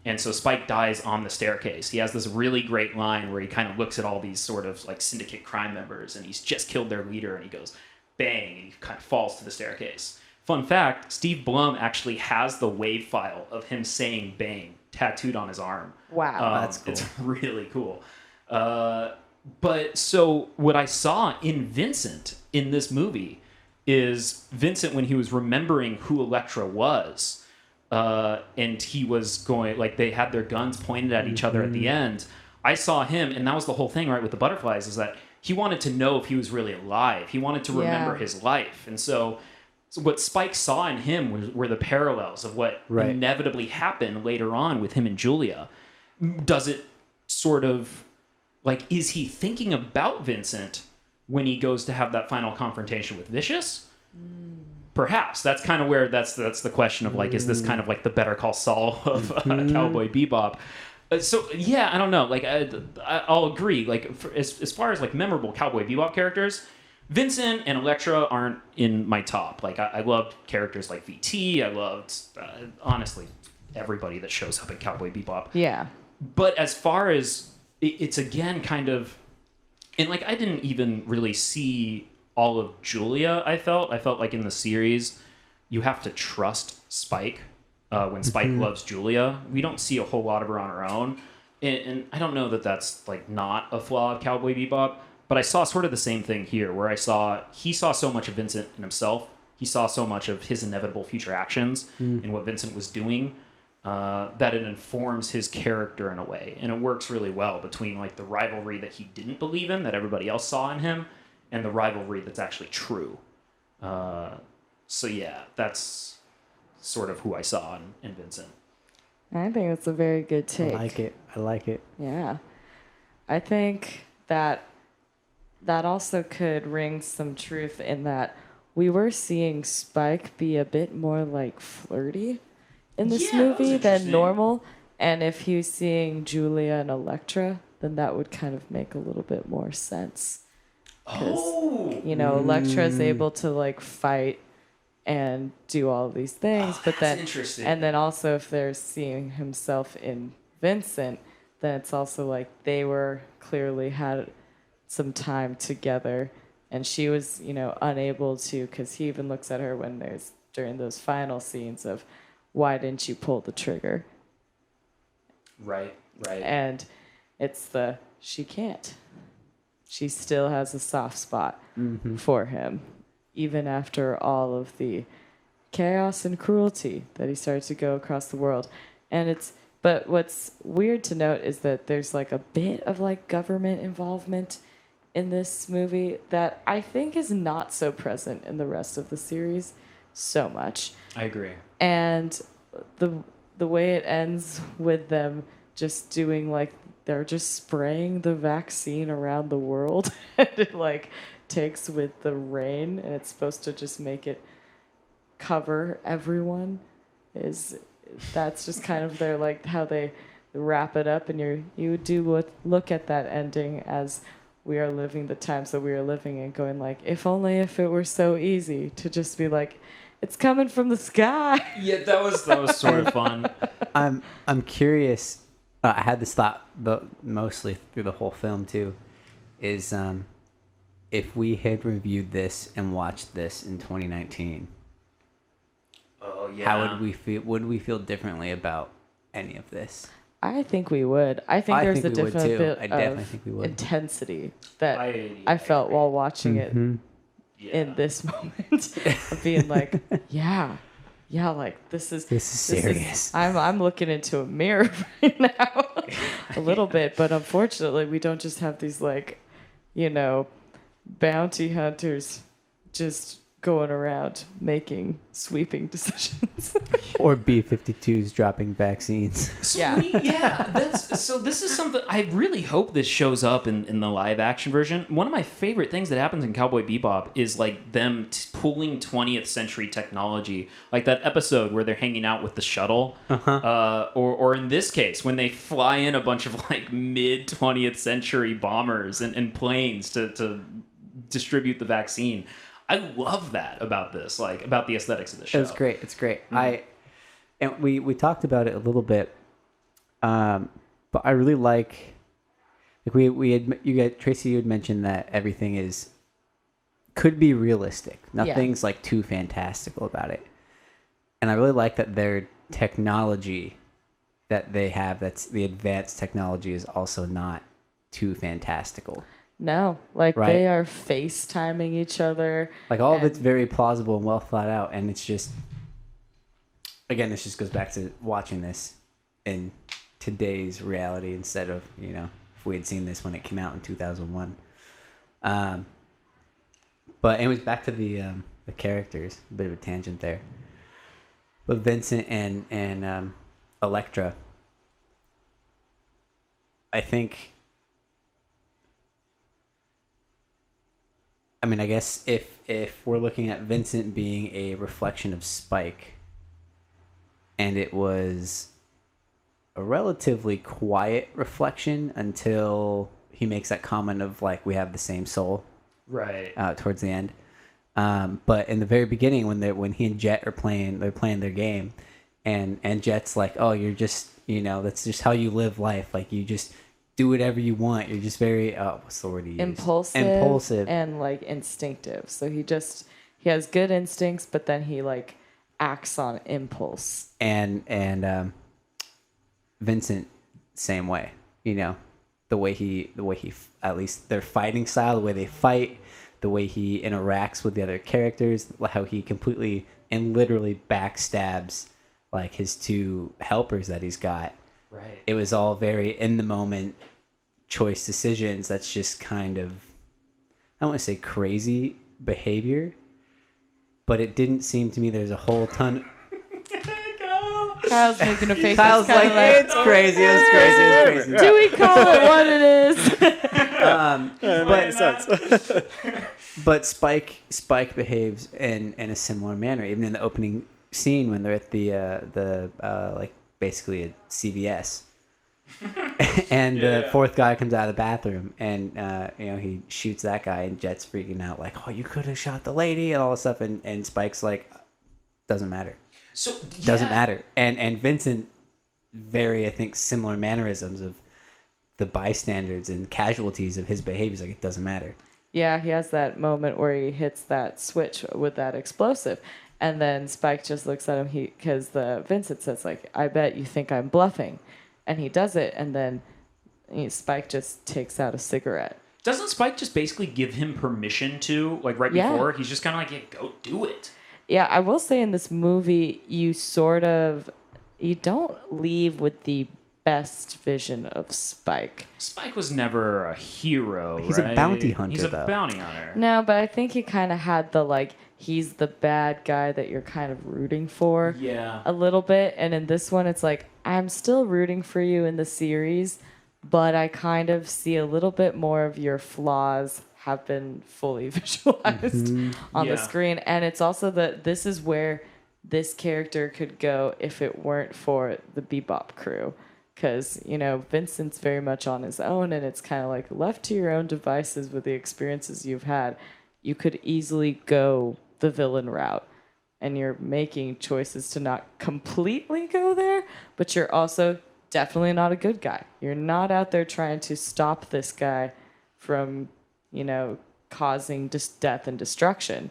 And so Spike dies on the staircase. He has this really great line where he kind of looks at all these sort of like syndicate crime members, and he's just killed their leader, and he goes, bang, and he kind of falls to the staircase. Fun fact, Steve Blum actually has the wave file of him saying bang tattooed on his arm. Wow. That's cool. It's really cool. But so what I saw in Vincent in this movie is Vincent when he was remembering who Electra was, and he was going, like, they had their guns pointed at each other at the end. I saw him, and that was the whole thing, right, with the butterflies, is that he wanted to know if he was really alive. He wanted to remember his life. And so what Spike saw in him were the parallels of what inevitably happened later on with him and Julia. Does it sort of, like, is he thinking about Vincent when he goes to have that final confrontation with Vicious? Perhaps. That's kind of where that's the question of, like, is this kind of like the Better Call Saul of Cowboy Bebop? So, yeah, I don't know. Like, I'll agree. Like, as far as, like, memorable Cowboy Bebop characters, Vincent and Electra aren't in my top. Like, I loved characters like VT. I loved, honestly, everybody that shows up in Cowboy Bebop. Yeah. But as far as, it's again kind of, and, like, I didn't even really see all of Julia, I felt like in the series, you have to trust Spike. When Spike loves Julia, we don't see a whole lot of her on her own. And I don't know that that's, like, not a flaw of Cowboy Bebop, but I saw sort of the same thing here, where he saw so much of Vincent in himself. He saw so much of his inevitable future actions in what Vincent was doing, that it informs his character in a way. And it works really well between, like, the rivalry that he didn't believe in, that everybody else saw in him, and the rivalry that's actually true. So yeah, that's sort of who I saw in Vincent. I think it's a very good take. I like it. Yeah. I think that also could ring some truth in that we were seeing Spike be a bit more like flirty in this Yeah, that was movie than interesting. normal. And if he was seeing Julia and Electra, then that would kind of make a little bit more sense. Oh, You know, Electra's able to like fight and do all these things, but that's then interesting. and then also if they're seeing himself in Vincent, then it's also like they were clearly had some time together, and she was, you know, unable to, because he even looks at her when there's during those final scenes of why didn't you pull the trigger, right. and it's the she can't. She still has a soft spot for him, even after all of the chaos and cruelty that he started to go across the world. But what's weird to note is that there's like a bit of like government involvement in this movie that I think is not so present in the rest of the series so much. I agree. And the way it ends with them just doing like they're just spraying the vaccine around the world and it like takes with the rain and it's supposed to just make it cover everyone that's just kind of their like how they wrap it up, and you do look at that ending as we are living the times that we are living in, going like, if only if it were so easy to just be like, it's coming from the sky. Yeah, that was sort of fun. I'm curious. I had this thought, but mostly through the whole film too, is if we had reviewed this and watched this in 2019, Oh yeah. how would we feel? Would we feel differently about any of this? I think we would. I think there's think a we would, different too. bit I definitely of think we would. intensity that I I felt while watching it Yeah. in this moment of being like, yeah, like this is serious. I'm looking into a mirror right now a little bit, but unfortunately we don't just have these like, you know, bounty hunters just going around making sweeping decisions. Or B-52s dropping vaccines. Yeah. So this is something I really hope this shows up in the live action version. One of my favorite things that happens in Cowboy Bebop is like them pulling 20th century technology, like that episode where they're hanging out with the shuttle, or in this case when they fly in a bunch of like mid 20th century bombers and planes to distribute the vaccine. I love that about this, like about the aesthetics of the show. It's great. And we talked about it a little bit, but I really like Tracy, you had mentioned that everything could be realistic. Nothing's like too fantastical about it, and I really like that their technology that they have, that's the advanced technology, is also not too fantastical. No, like Right. they are FaceTiming each other. Like all of it's very plausible and well thought out, and it's just, again, this just goes back to watching this in today's reality instead of, you know, if we had seen this when it came out in 2001. But anyways, back to the characters. A bit of a tangent there. But Vincent and Electra, I think. I mean, I guess if we're looking at Vincent being a reflection of Spike, and it was a relatively quiet reflection until he makes that comment of like, we have the same soul, Right. towards the end. But in the very beginning, when he and Jet are playing their game, and Jet's like, oh, you're just, you know, that's just how you live life. Like you just do whatever you want. You're just very what's the word he used? Impulsive and like instinctive. So he has good instincts, but then he like acts on impulse. And Vincent, same way. You know, the way he at least their fighting style, the way they fight, the way he interacts with the other characters, how he completely and literally backstabs like his two helpers that he's got. Right. It was all very in the moment choice decisions. That's just kind of, I don't want to say crazy behavior, but it didn't seem to me there's a whole ton. Kyle's making a face. Kyle's that's like, kinda it's crazy, it's crazy. do we call it what it is? Makes sense. But Spike behaves in a similar manner, even in the opening scene when they're at the like basically a CVS, and the fourth guy comes out of the bathroom, and he shoots that guy, and Jet's freaking out like, oh, you could have shot the lady and all this stuff, and Spike's like, doesn't matter. So Doesn't matter. And Vincent, very, I think, similar mannerisms of the bystanders and casualties of his behaviors. Like, it doesn't matter. Yeah, he has that moment where he hits that switch with that explosive. And then Spike just looks at him because Vincent says, like, I bet you think I'm bluffing. And he does it. And then Spike just takes out a cigarette. Doesn't Spike just basically give him permission to, like, right before? He's just kind of like, yeah, go do it. Yeah, I will say in this movie, you don't leave with the best vision of Spike. Spike was never a hero, He's a bounty hunter, He's a though. bounty hunter. No, but I think he kind of had the, like, he's the bad guy that you're kind of rooting for Yeah. a little bit. And in this one, it's like, I'm still rooting for you in the series, but I kind of see a little bit more of your flaws have been fully visualized on the screen. And it's also that this is where this character could go if it weren't for the bebop crew. Because, Vincent's very much on his own, and it's kind of like left to your own devices with the experiences you've had. You could easily go the villain route, and you're making choices to not completely go there, but you're also definitely not a good guy. You're not out there trying to stop this guy from causing death and destruction.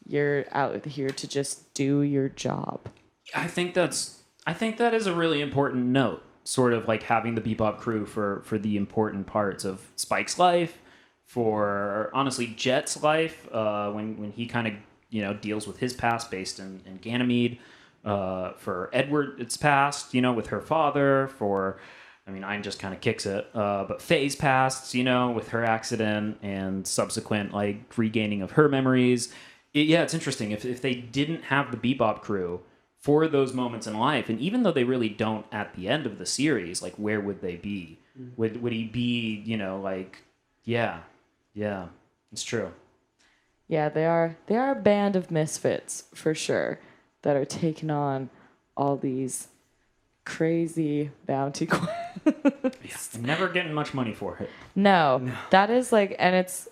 You're out here to just do your job. I think that is a really important note. Sort of like having the bebop crew for the important parts of Spike's life, for honestly Jet's life, when he kind of deals with his past based in Ganymede, for Edward's past, with her father, Ein just kind of kicks it, but Faye's past, with her accident and subsequent like regaining of her memories. It's interesting if they didn't have the bebop crew for those moments in life, and even though they really don't at the end of the series, like, where would they be? Would he be, it's true. Yeah, they are a band of misfits for sure that are taking on all these crazy bounty quests. Never getting much money for it. No, that is like, and it's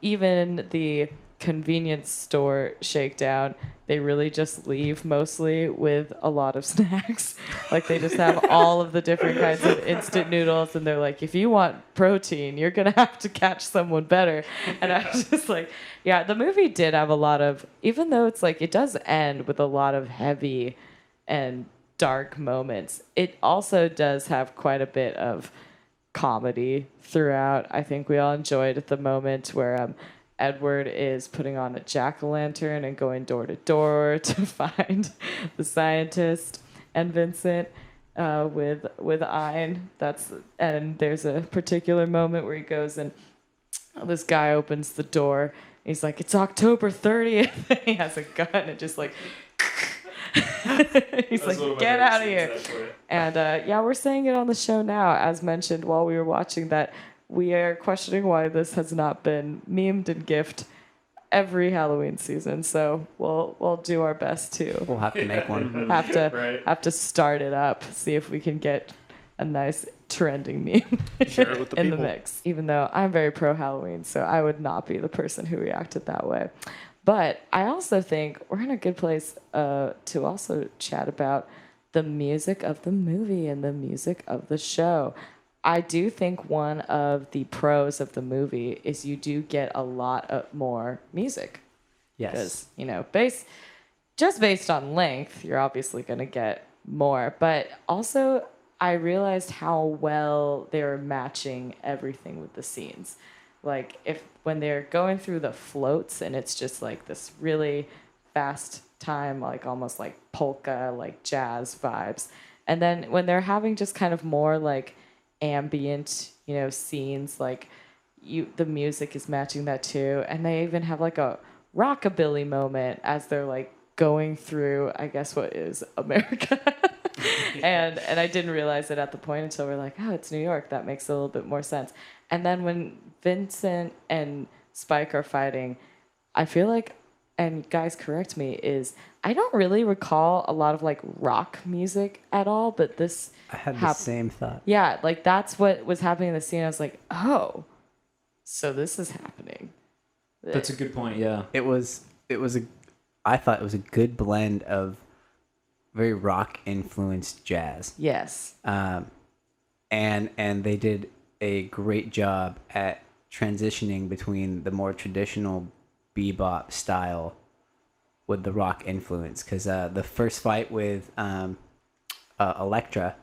even the convenience store shakedown. They really just leave mostly with a lot of snacks. Like, they just have all of the different kinds of instant noodles, and they're like, if you want protein, you're gonna have to catch someone better. And I was just like, yeah, the movie did have a lot of, even though it's like, it does end with a lot of heavy and dark moments, it also does have quite a bit of comedy throughout. I think we all enjoyed the moment where Edward is putting on a jack-o'-lantern and going door to door to find the scientist, and Vincent with Ein. And there's a particular moment where he goes and this guy opens the door. He's like, "It's October 30th." He has a gun and just like. He's like, "Get out of here!" And we're saying it on the show now, as mentioned while we were watching that. We are questioning why this has not been memed and gifted every Halloween season. So we'll do our best to. We'll have to make one. Have to start it up. See if we can get a nice trending meme in the mix. Even though I'm very pro Halloween, so I would not be the person who reacted that way. But I also think we're in a good place to also chat about the music of the movie and the music of the show. I do think one of the pros of the movie is you do get a lot of more music. Yes. Because, based on length, you're obviously going to get more. But also, I realized how well they were matching everything with the scenes. Like, when they're going through the floats and it's just like this really fast time, like almost like polka, like jazz vibes. And then when they're having just kind of more like ambient, scenes, like the music is matching that too. And they even have like a rockabilly moment as they're like going through, I guess, what is America. and I didn't realize it at the point until we're like, oh, it's New York. That makes a little bit more sense. And then when Vincent and Spike are fighting, I feel like, and guys correct me, is I don't really recall a lot of like rock music at all, but this I had the same thought. Yeah, like that's what was happening in the scene. I was like, oh, so this is happening. That's a good point. Yeah. I thought it was a good blend of very rock influenced jazz. Yes. And they did a great job at transitioning between the more traditional bebop style with the rock influence, because the first fight with Elektra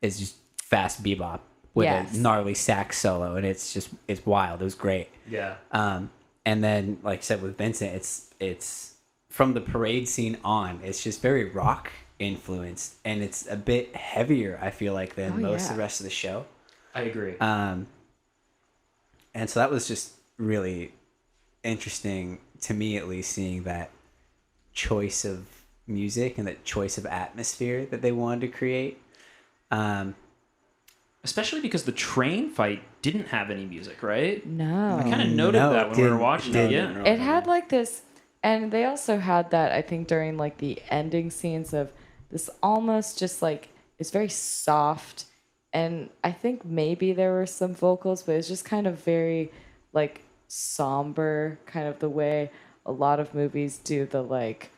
is just fast bebop with a gnarly sax solo, and it's wild. It was great. Yeah. And then, like I said, with Vincent, it's from the parade scene on, it's just very rock influenced, and it's a bit heavier, I feel like, than most of the rest of the show. I agree. And so that was just really interesting to me, at least, seeing that choice of music and that choice of atmosphere that they wanted to create. Especially because the train fight didn't have any music, right? No. I kind of noted that when we were watching it. Yeah. It had like this, and they also had that, I think, during like the ending scenes of this almost just like, it's very soft. And I think maybe there were some vocals, but it's just kind of very like somber, kind of the way a lot of movies do the like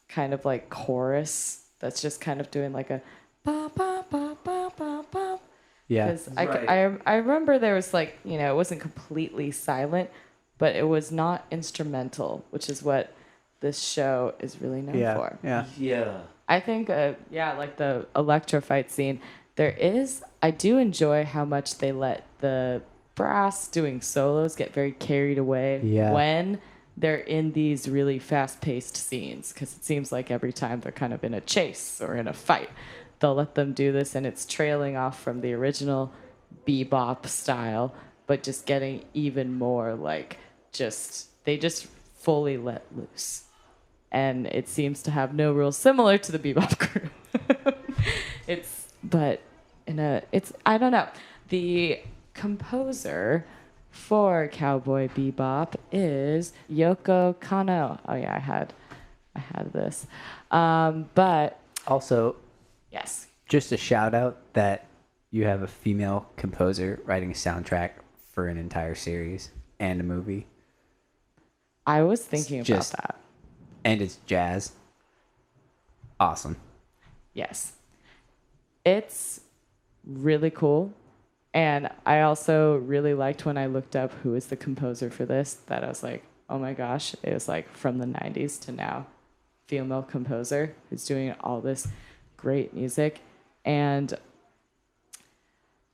kind of like chorus that's just kind of doing like a ba ba ba ba ba ba. Yeah. Because I remember there was like, you know, it wasn't completely silent, but it was not instrumental, which is what this show is really known for. Yeah. Yeah. I think, like the Elektra fight scene, I do enjoy how much they let the brass doing solos get very carried away when they're in these really fast-paced scenes, because it seems like every time they're kind of in a chase or in a fight, they'll let them do this, and it's trailing off from the original bebop style, but just getting even more like they just fully let loose. And it seems to have no rules, similar to the bebop crew. I don't know. The composer for Cowboy Bebop is Yoko Kanno. Oh yeah, I had this. But Also, yes, just a shout out that you have a female composer writing a soundtrack for an entire series and a movie. I was thinking about that. And it's jazz. Awesome. Yes. It's really cool. And I also really liked when I looked up who is the composer for this, that I was like, oh my gosh, it was like from the 90s to now. Female composer who's doing all this great music. And,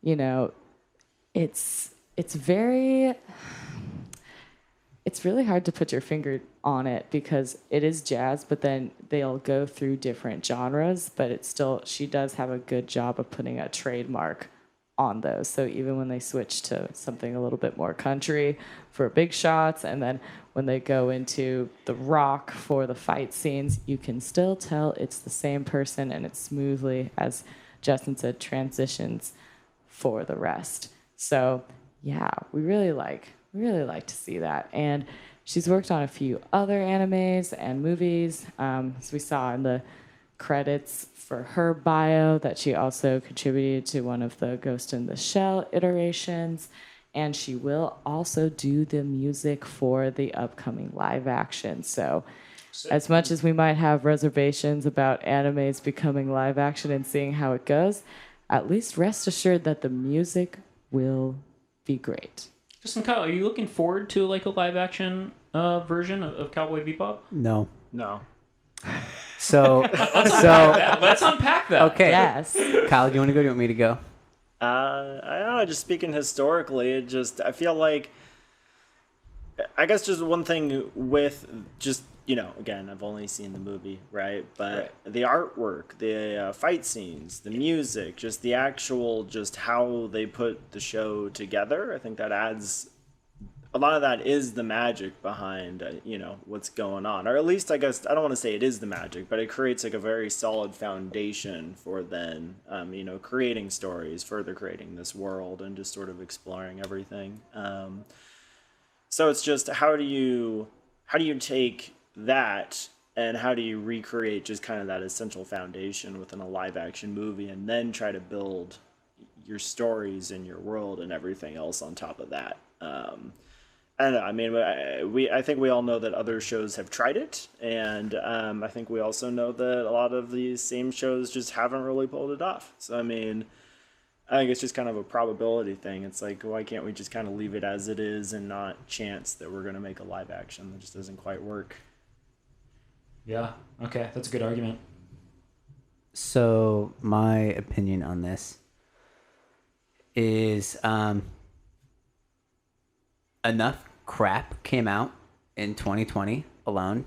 you know, it's really hard to put your finger on it because it is jazz, but then they'll go through different genres, but it's still, she does have a good job of putting a trademark on those. So even when they switch to something a little bit more country for big shots, and then when they go into the rock for the fight scenes, you can still tell it's the same person, and it smoothly, as Justin said, transitions for the rest. So yeah, we really like to see that. And she's worked on a few other animes and movies. As we saw in the credits for her bio, that she also contributed to one of the Ghost in the Shell iterations. And she will also do the music for the upcoming live action. So as much as we might have reservations about animes becoming live action and seeing how it goes, at least rest assured that the music will be great. Justin, Kyle, are you looking forward to like a live action version of Cowboy Bebop? No. So Let's unpack that. okay. Yes. Kyle, do you want to go? Do you want me to go? I don't know. Just speaking historically, I feel like, I guess just one thing with just, you know, again, I've only seen the movie, right? But the artwork, the fight scenes, the music, just the actual, just how they put the show together, I think that adds a lot of that is the magic behind what's going on, or at least I guess I don't want to say it is the magic, but it creates like a very solid foundation for then creating stories, further creating this world, and just sort of exploring everything. So it's just how do you take that and how do you recreate just kind of that essential foundation within a live action movie, and then try to build your stories and your world and everything else on top of that. I don't know. I mean, I think we all know that other shows have tried it, and I think we also know that a lot of these same shows just haven't really pulled it off. So I mean, I think it's just kind of a probability thing. It's like, why can't we just kind of leave it as it is and not chance that we're going to make a live action that just doesn't quite work? Yeah. Okay, that's a good argument. So my opinion on this is enough crap came out in 2020 alone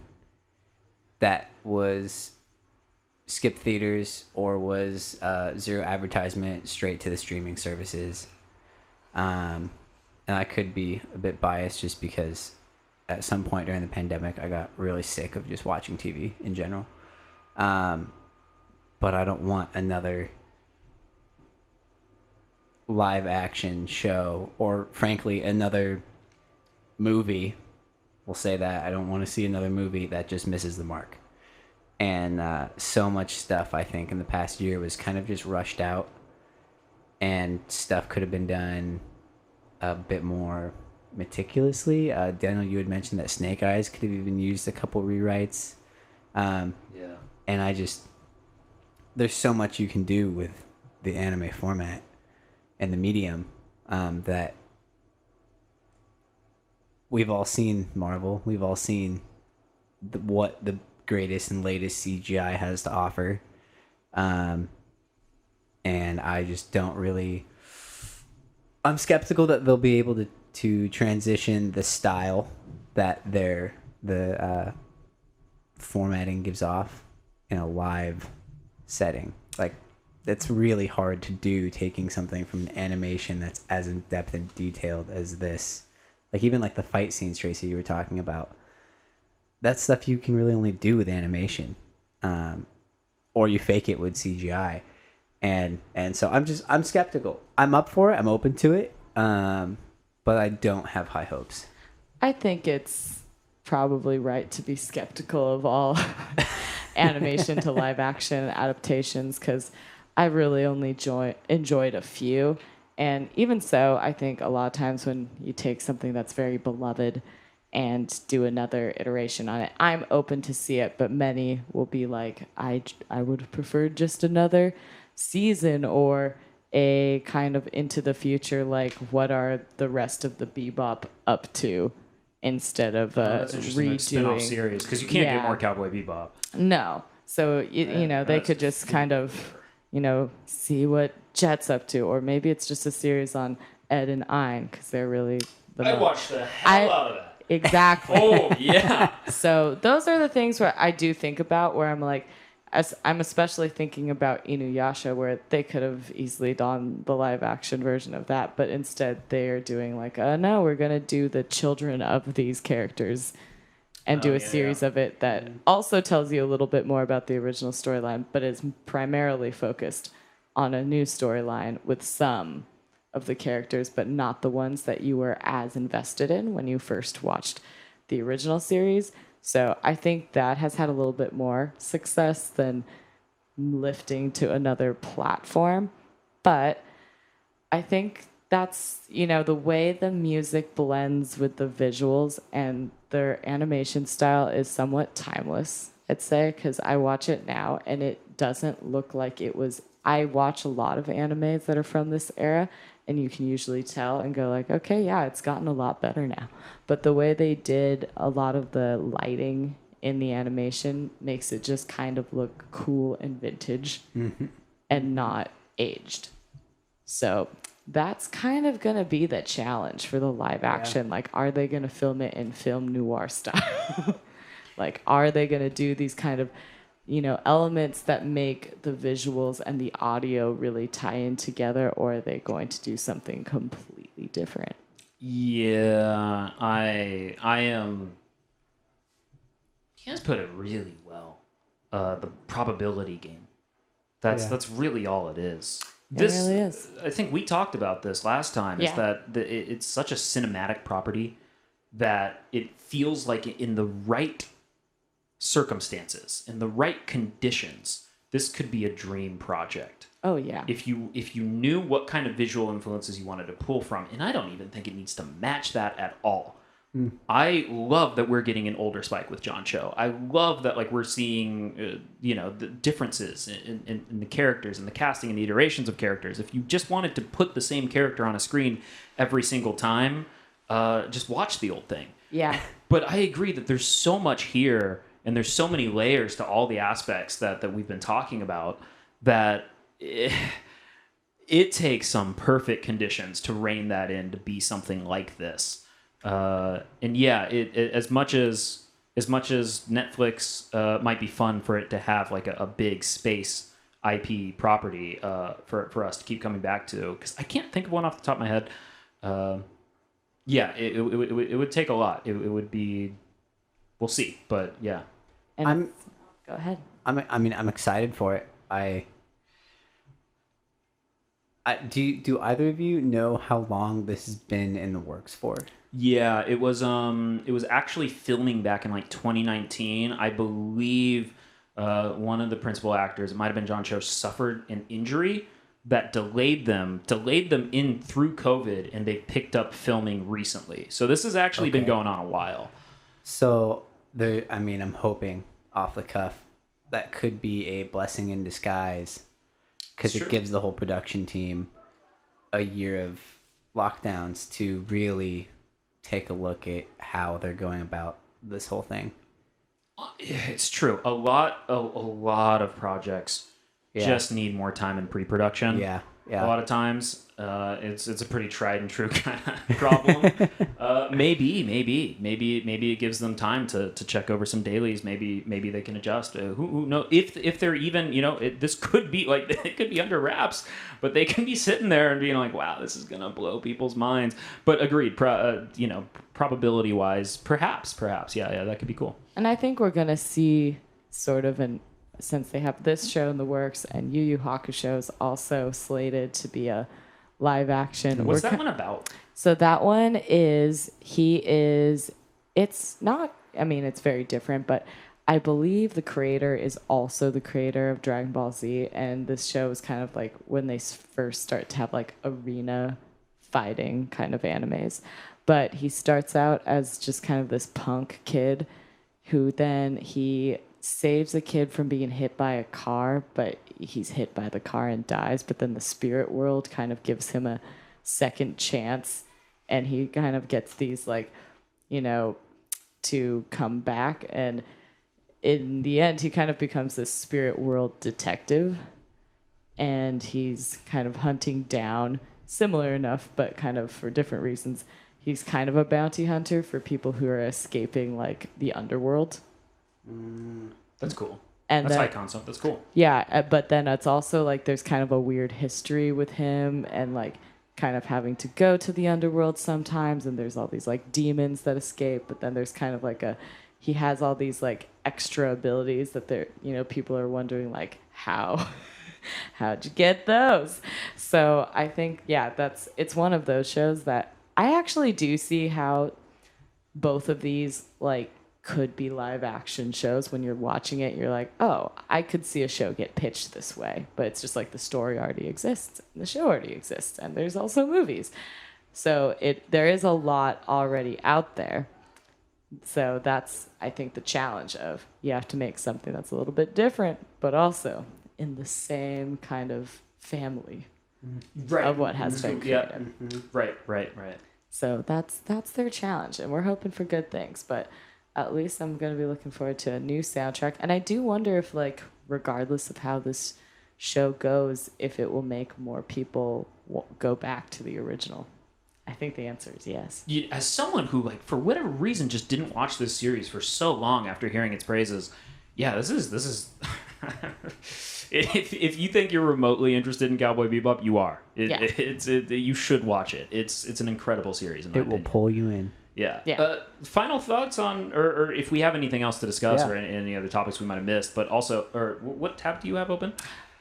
that was skip theaters or was zero advertisement straight to the streaming services. And I could be a bit biased just because at some point during the pandemic I got really sick of just watching TV in general. But I don't want another live action show, or frankly another movie, we'll say that. I don't want to see another movie that just misses the mark. And so much stuff I think in the past year was kind of just rushed out, and stuff could have been done a bit more meticulously. Daniel, you had mentioned that Snake Eyes could have even used a couple rewrites. Yeah. And there's so much you can do with the anime format and the medium that we've all seen Marvel. We've all seen what the greatest and latest CGI has to offer. And I just don't really... I'm skeptical that they'll be able to transition the style that the formatting gives off in a live setting. Like, it's really hard to do, taking something from an animation that's as in depth and detailed as this. Like, even like the fight scenes, Tracy, you were talking about, that's stuff you can really only do with animation, or you fake it with CGI. And so I'm skeptical. I'm up for it. I'm open to it. But I don't have high hopes. I think it's probably right to be skeptical of all animation to live action adaptations, because I really only enjoyed a few. And even so, I think a lot of times when you take something that's very beloved and do another iteration on it, I'm open to see it, but many will be like, I would have preferred just another season, or a kind of into the future, like what are the rest of the Bebop up to, instead of that's interesting, like spin-off redoing series, because you can't Yeah. do more Cowboy Bebop. No. So, you know, they could just kind of, see what Jet's up to. Or maybe it's just a series on Ed and Ein, because they're really I watched the hell out of that. Exactly. Oh, yeah. So those are the things where I do think about, where I'm like, I'm especially thinking about Inuyasha, where they could have easily done the live action version of that, but instead they are doing like, no, we're going to do the children of these characters and do a series of it that also tells you a little bit more about the original storyline, but is primarily focused on a new storyline with some of the characters, but not the ones that you were as invested in when you first watched the original series. So I think that has had a little bit more success than lifting to another platform. But I think that's, the way the music blends with the visuals, and their animation style is somewhat timeless, I'd say, because I watch it now and it doesn't look like it was... I watch a lot of animes that are from this era, and you can usually tell and go like, okay, yeah, it's gotten a lot better now. But the way they did a lot of the lighting in the animation makes it just kind of look cool and vintage and not aged. So that's kind of going to be the challenge for the live action. Like, are they going to film it in film noir style? Like, are they going to do these kind of, elements that make the visuals and the audio really tie in together, or are they going to do something completely different? Yeah, I am. He has put it really well. The probability game. That's really all it is. It really is. I think we talked about this last time. Is Yeah. that it's such a cinematic property that it feels like in the right circumstances, in the right conditions, this could be a dream project. Oh yeah. If you knew what kind of visual influences you wanted to pull from, and I don't even think it needs to match that at all. I love that we're getting an older Spike with John Cho. I love that like we're seeing the differences in the characters and the casting and the iterations of characters. If you just wanted to put the same character on a screen every single time, just watch the old thing. Yeah. But I agree that there's so much here, and there's so many layers to all the aspects that we've been talking about that it takes some perfect conditions to rein that in to be something like this. And yeah, it as much as Netflix might be fun for it to have like a big space IP property for us to keep coming back to, because I can't think of one off the top of my head. Yeah, it would take a lot. It would be, we'll see, but yeah. And go ahead. I'm excited for it. Do either of you know how long this has been in the works for? Yeah, it was actually filming back in like 2019. I believe one of the principal actors, it might have been John Cho, suffered an injury that delayed them in through COVID, and they picked up filming recently. So this has actually been going on a while. So I'm hoping off the cuff that could be a blessing in disguise, because it gives the whole production team a year of lockdowns to really take a look at how they're going about this whole thing. It's true. A lot of projects just need more time in pre-production. Yeah. A lot of times, it's a pretty tried and true kind of problem. Maybe it gives them time to check over some dailies. Maybe they can adjust. Who knows? If they're even, this could be like, it could be under wraps, but they can be sitting there and being like, wow, this is gonna blow people's minds. But agreed, probability wise, perhaps, yeah, that could be cool. And I think we're gonna see sort of since they have this show in the works, and Yu Yu Hakusho is also slated to be a live action. What's that one about? So that one it's not, it's very different, but I believe the creator is also the creator of Dragon Ball Z, and this show is kind of like when they first start to have like arena fighting kind of animes. But he starts out as just kind of this punk kid who then he saves a kid from being hit by a car, but he's hit by the car and dies. But then the spirit world kind of gives him a second chance, and he kind of gets these to come back. And in the end, he kind of becomes this spirit world detective, and he's kind of hunting down, similar enough, but kind of for different reasons. He's kind of a bounty hunter for people who are escaping like the underworld. That's cool. And that's then, high concept. That's cool. Yeah, but then it's also like there's kind of a weird history with him, and like kind of having to go to the underworld sometimes, and there's all these like demons that escape, but then there's kind of like he has all these like extra abilities that people are wondering like how'd you get those? So I think it's one of those shows that I actually do see how both of these like could be live action shows. When you're watching it, you're like, oh, I could see a show get pitched this way, but it's just like the story already exists, and the show already exists, and there's also movies. So there is a lot already out there. So that's, I think, the challenge of you have to make something that's a little bit different, but also in the same kind of family of what has been created. Yeah. Right. So that's their challenge, and we're hoping for good things, but at least I'm going to be looking forward to a new soundtrack. And I do wonder if, like, regardless of how this show goes, if it will make more people go back to the original. I think the answer is yes. As someone who, like, for whatever reason, just didn't watch this series for so long after hearing its praises, yeah, this is if you think you're remotely interested in Cowboy Bebop, you are. Yeah. You should watch it. It's an incredible series. In my It will opinion. pull you in. Yeah. Yeah. Final thoughts on, or if we have anything else to discuss, Yeah. or any other topics we might have missed, but also, or what tab do you have open?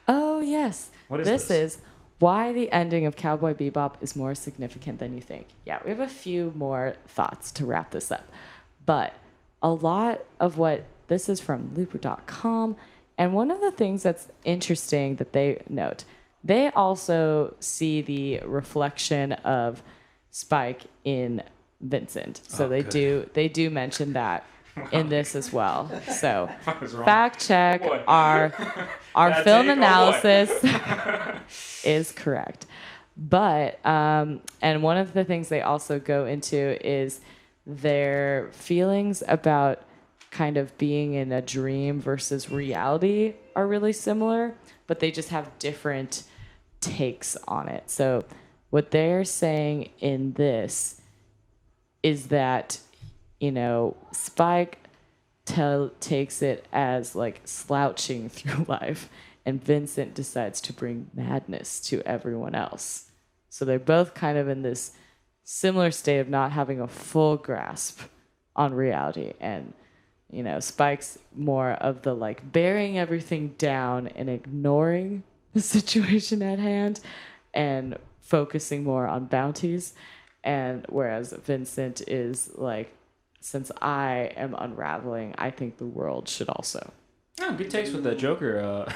Oh, yes. What is this? this? Is why the ending of Cowboy Bebop is more significant than you think. Yeah, we have a few more thoughts to wrap this up. But a lot of what this is from Looper.com. And one of the things that's interesting that they note, they also see the reflection of Spike in Vincent. So they do mention that in this as well. So fact check, What? our Bad film take or what? analysis is correct. But and one of the things they also go into is their feelings about kind of being in a dream versus reality are really similar, but they just have different takes on it. So what they're saying in this is that, Spike takes it as like slouching through life, and Vincent decides to bring madness to everyone else. So they're both kind of in this similar state of not having a full grasp on reality. And, Spike's more of the like bearing everything down and ignoring the situation at hand and focusing more on bounties. And whereas Vincent is like, since I am unraveling, I think the world should also. Oh, good taste with the Joker.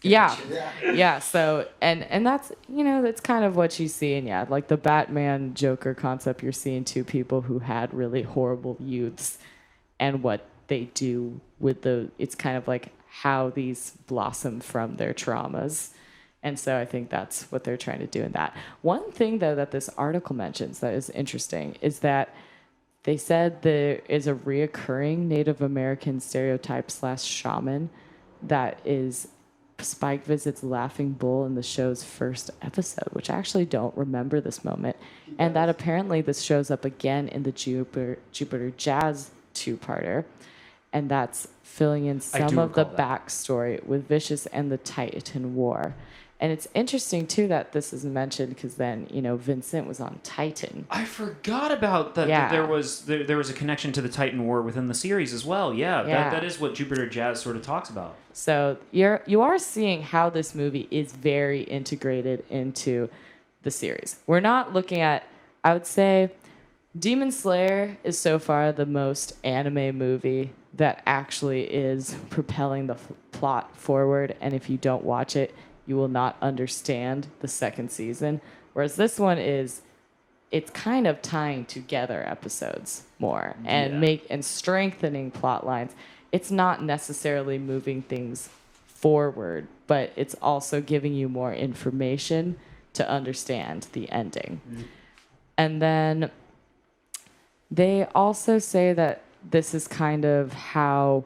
Yeah. So and that's that's kind of what you see, and like the Batman Joker concept. You're seeing two people who had really horrible youths, and what they do with it's kind of like how these blossom from their traumas. And so I think that's what they're trying to do in that. One thing, though, that this article mentions that is interesting is that they said there is a reoccurring Native American stereotype / shaman that is Spike visits Laughing Bull in the show's first episode, which I actually don't remember this moment. And that apparently this shows up again in the Jupiter Jazz two-parter. And that's filling in some of the backstory with Vicious and the Titan War. And it's interesting, too, that this is mentioned because then, Vincent was on Titan. I forgot about that. Yeah. That there was a connection to the Titan War within the series as well. Yeah. Yeah. That is what Jupiter Jazz sort of talks about. So you are seeing how this movie is very integrated into the series. We're not looking at, I would say, Demon Slayer is so far the most anime movie that actually is propelling the plot forward. And if you don't watch it, you will not understand the second season. Whereas this one it's kind of tying together episodes more and strengthening plot lines. It's not necessarily moving things forward, but it's also giving you more information to understand the ending. Mm-hmm. And then they also say that this is kind of how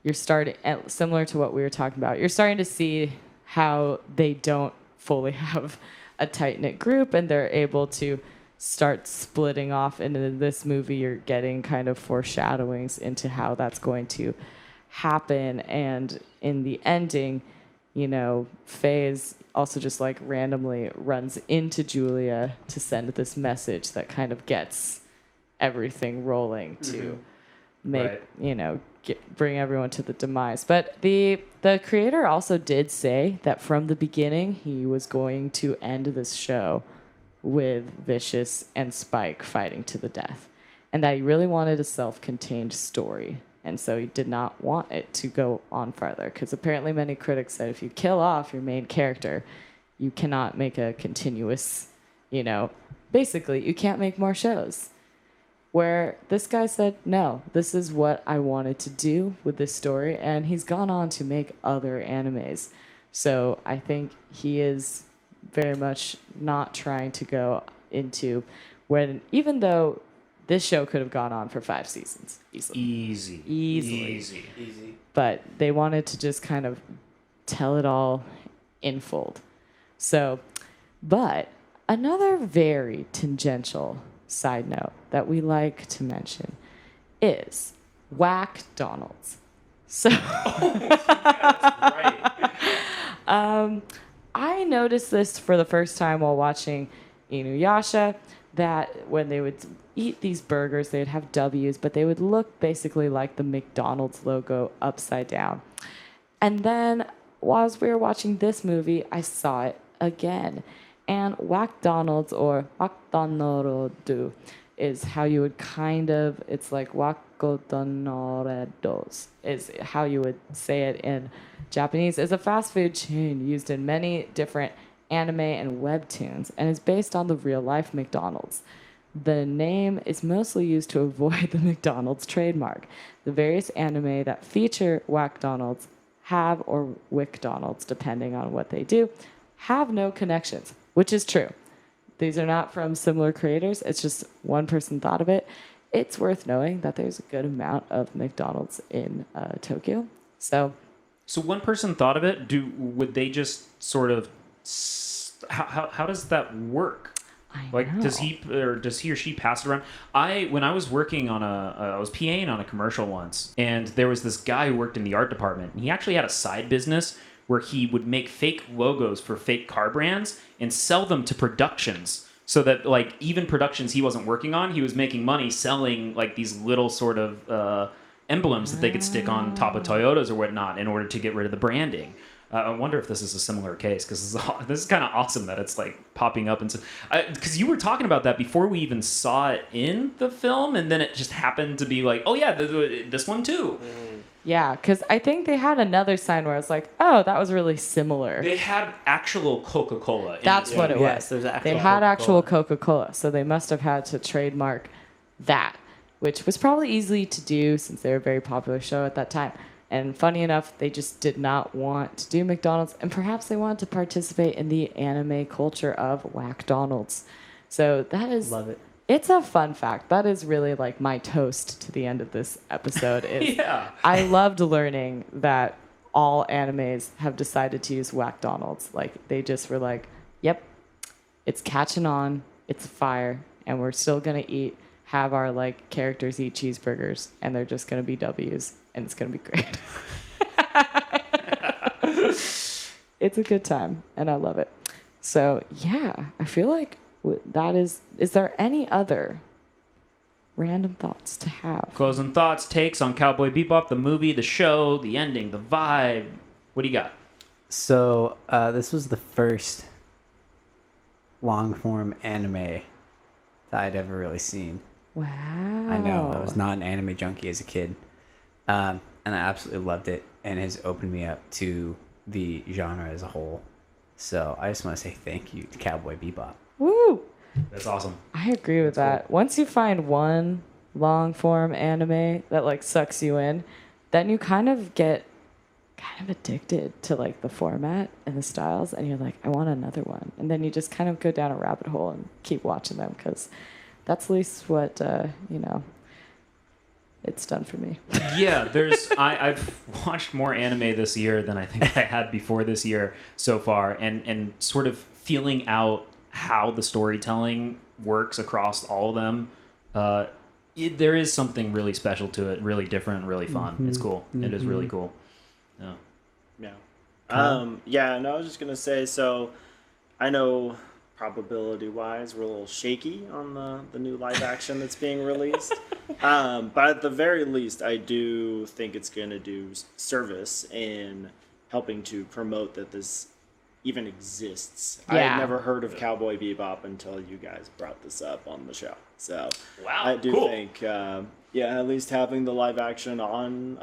you're starting, similar to what we were talking about, you're starting to see how they don't fully have a tight-knit group and they're able to start splitting off. And in this movie, you're getting kind of foreshadowings into how that's going to happen. And in the ending, FaZe also just like randomly runs into Julia to send this message that kind of gets everything rolling to make, bring everyone to the demise. But the creator also did say that from the beginning, he was going to end this show with Vicious and Spike fighting to the death, and that he really wanted a self-contained story. And so he did not want it to go on farther, because apparently many critics said if you kill off your main character, you cannot make a continuous, basically you can't make more shows. Where this guy said, no, this is what I wanted to do with this story. And he's gone on to make other animes. So I think he is very much not trying to go into even though this show could have gone on for 5 seasons easily. Easy. But they wanted to just kind of tell it all in fold. So, but another very tangential side note that we like to mention is Whack Donald's. So That's right. I noticed this for the first time while watching Inuyasha, that when they would eat these burgers, they'd have W's, but they would look basically like the McDonald's logo upside down. And then whilst we were watching this movie, I saw it again. And Wackdonald's or Wackdonaldu is how you would it's like Wackodonaldos is how you would say it in Japanese. It's a fast food chain used in many different anime and webtoons and is based on the real life McDonald's. The name is mostly used to avoid the McDonald's trademark. The various anime that feature Wackdonald's have, or WickDonald's, depending on what they do, have no connections, which is true. These are not from similar creators. It's just one person thought of it. It's worth knowing that there's a good amount of McDonald's in Tokyo. So one person thought of it. Would they just sort of? How does that work? Does he or she pass it around? When I was working on I was PAing on a commercial once, and there was this guy who worked in the art department, and he actually had a side business where he would make fake logos for fake car brands and sell them to productions, so that like even productions he wasn't working on, he was making money selling like these little sort of emblems that they could stick on top of Toyotas or whatnot in order to get rid of the branding. I wonder if this is a similar case, because this is kind of awesome that it's like popping up. Because you were talking about that before we even saw it in the film, and then it just happened to be like, oh yeah, this one too. yeah, because I think they had another sign where it's like, oh, that was really similar. They had actual Coca-Cola. That's what it Yes, was. there's actual They had actual Coca-Cola. Coca-Cola, so they must have had to trademark that, which was probably easy to do since they were a very popular show at that time. And funny enough, they just did not want to do McDonald's, and perhaps they wanted to participate in the anime culture of Wackdonald's. So that is... Love it. It's a fun fact. That is really like my toast to the end of this episode. Is Yeah. I loved learning that all animes have decided to use Wackdonald's. Like, they just were like, yep, it's catching on, it's fire, and we're still going to have our like characters eat cheeseburgers, and they're just going to be W's, and it's going to be great. It's a good time, and I love it. So, yeah, I feel like that is there any other random thoughts to have? Closing thoughts, takes on Cowboy Bebop, the movie, the show, the ending, the vibe. What do you got? So this was the first long-form anime that I'd ever really seen. Wow. I know, I was not an anime junkie as a kid. And I absolutely loved it, and it has opened me up to the genre as a whole. So I just want to say thank you to Cowboy Bebop. Woo! That's awesome. I agree with that. Once you find one long form anime that like sucks you in, then you kind of get addicted to like the format and the styles, and you're like, I want another one. And then you just kind of go down a rabbit hole and keep watching them, because that's at least what it's done for me. Yeah, I've watched more anime this year than I think I had before this year so far, and sort of feeling out how the storytelling works across all of them. There is something really special to it, really different, really fun. Mm-hmm. It's cool. Mm-hmm. It is really cool. Yeah. Yeah. No, I was just gonna say. So, I know probability-wise, we're a little shaky on the new live action that's being released. But at the very least, I do think it's going to do service in helping to promote that this even exists. Yeah. I had never heard of Cowboy Bebop until you guys brought this up on the show. So wow, I do think, at least having the live action on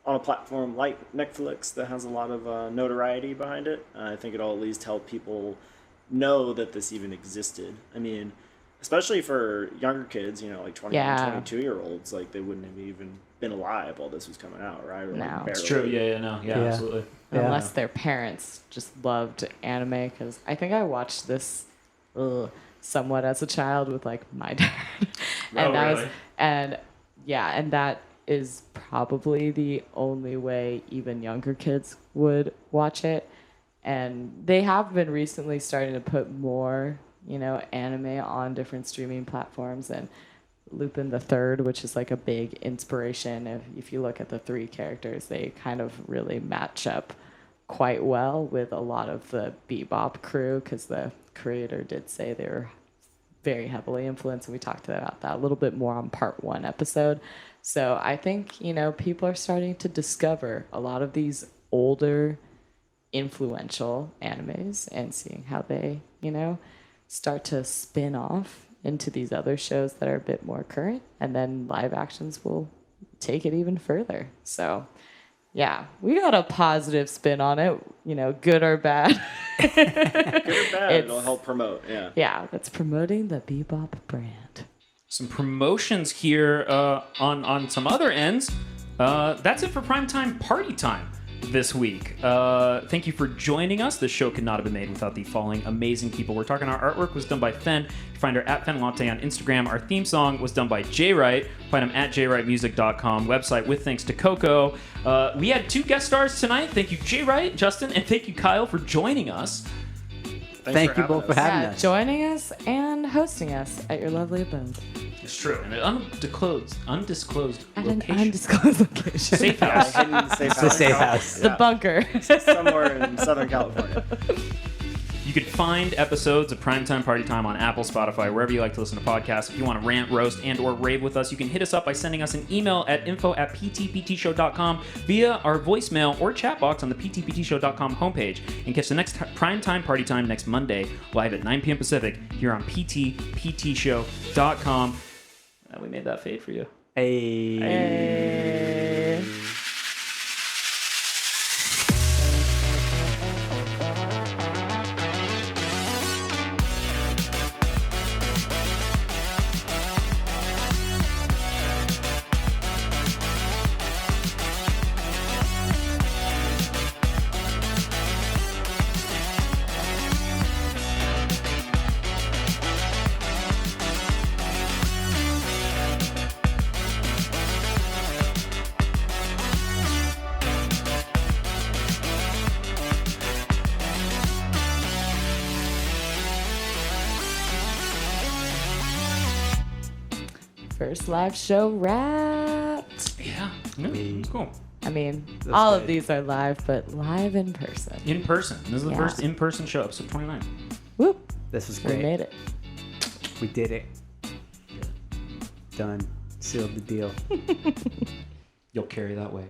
a platform like Netflix that has a lot of notoriety behind it, I think it'll at least help people know that this even existed. I mean, especially for younger kids, like 21, 22-year-olds, like they wouldn't have even been alive while this was coming out, right? Or no. Like it's true. Yeah, absolutely. Yeah. Unless their parents just loved anime, because I think I watched this somewhat as a child with like my dad. And really? And that is probably the only way even younger kids would watch it. And they have been recently starting to put more, anime on different streaming platforms. And Lupin the Third, which is like a big inspiration. If you look at the three characters, they kind of really match up quite well with a lot of the bebop crew, because the creator did say they were very heavily influenced, and we talked about that a little bit more on part 1 episode. So I think, people are starting to discover a lot of these older influential animes and seeing how they, start to spin off into these other shows that are a bit more current, and then live actions will take it even further. So yeah, we got a positive spin on it, good or bad. Good or bad, it'll help promote. Yeah. Yeah, that's promoting the bebop brand. Some promotions here on some other ends. That's it for Primetime Party Time this week. Thank you for joining us. This show could not have been made without the following amazing people. We're talking, our artwork was done by Fen. You find her at FenLatte on Instagram. Our theme song was done by J-Wright. Find him at jwrightmusic.com. Website with thanks to Coco. We had 2 guest stars tonight. Thank you, J-Wright, Justin, and thank you, Kyle, for joining us. Thank you both for having us. Joining us and hosting us at your lovely abode. It's true. And an undisclosed At location. an undisclosed location. Safe house. Hidden safe It's house. a safe house. The bunker. Somewhere in Southern California. You can find episodes of Primetime Party Time on Apple, Spotify, wherever you like to listen to podcasts. If you want to rant, roast, and or rave with us, you can hit us up by sending us an email at info@ptptshow.com via our voicemail or chat box on the ptptshow.com homepage. And catch the next Primetime Party Time next Monday, live at 9 p.m. Pacific, here on ptptshow.com. We made that fade for you. Hey. First live show wrapped. Yeah. It's cool. I mean, That's all great. of these are live, but live in person. In person. This is the Yeah. first in-person show, episode 29. Whoop. This was We great. made it. We did it. Done. Sealed the deal. You'll carry that way.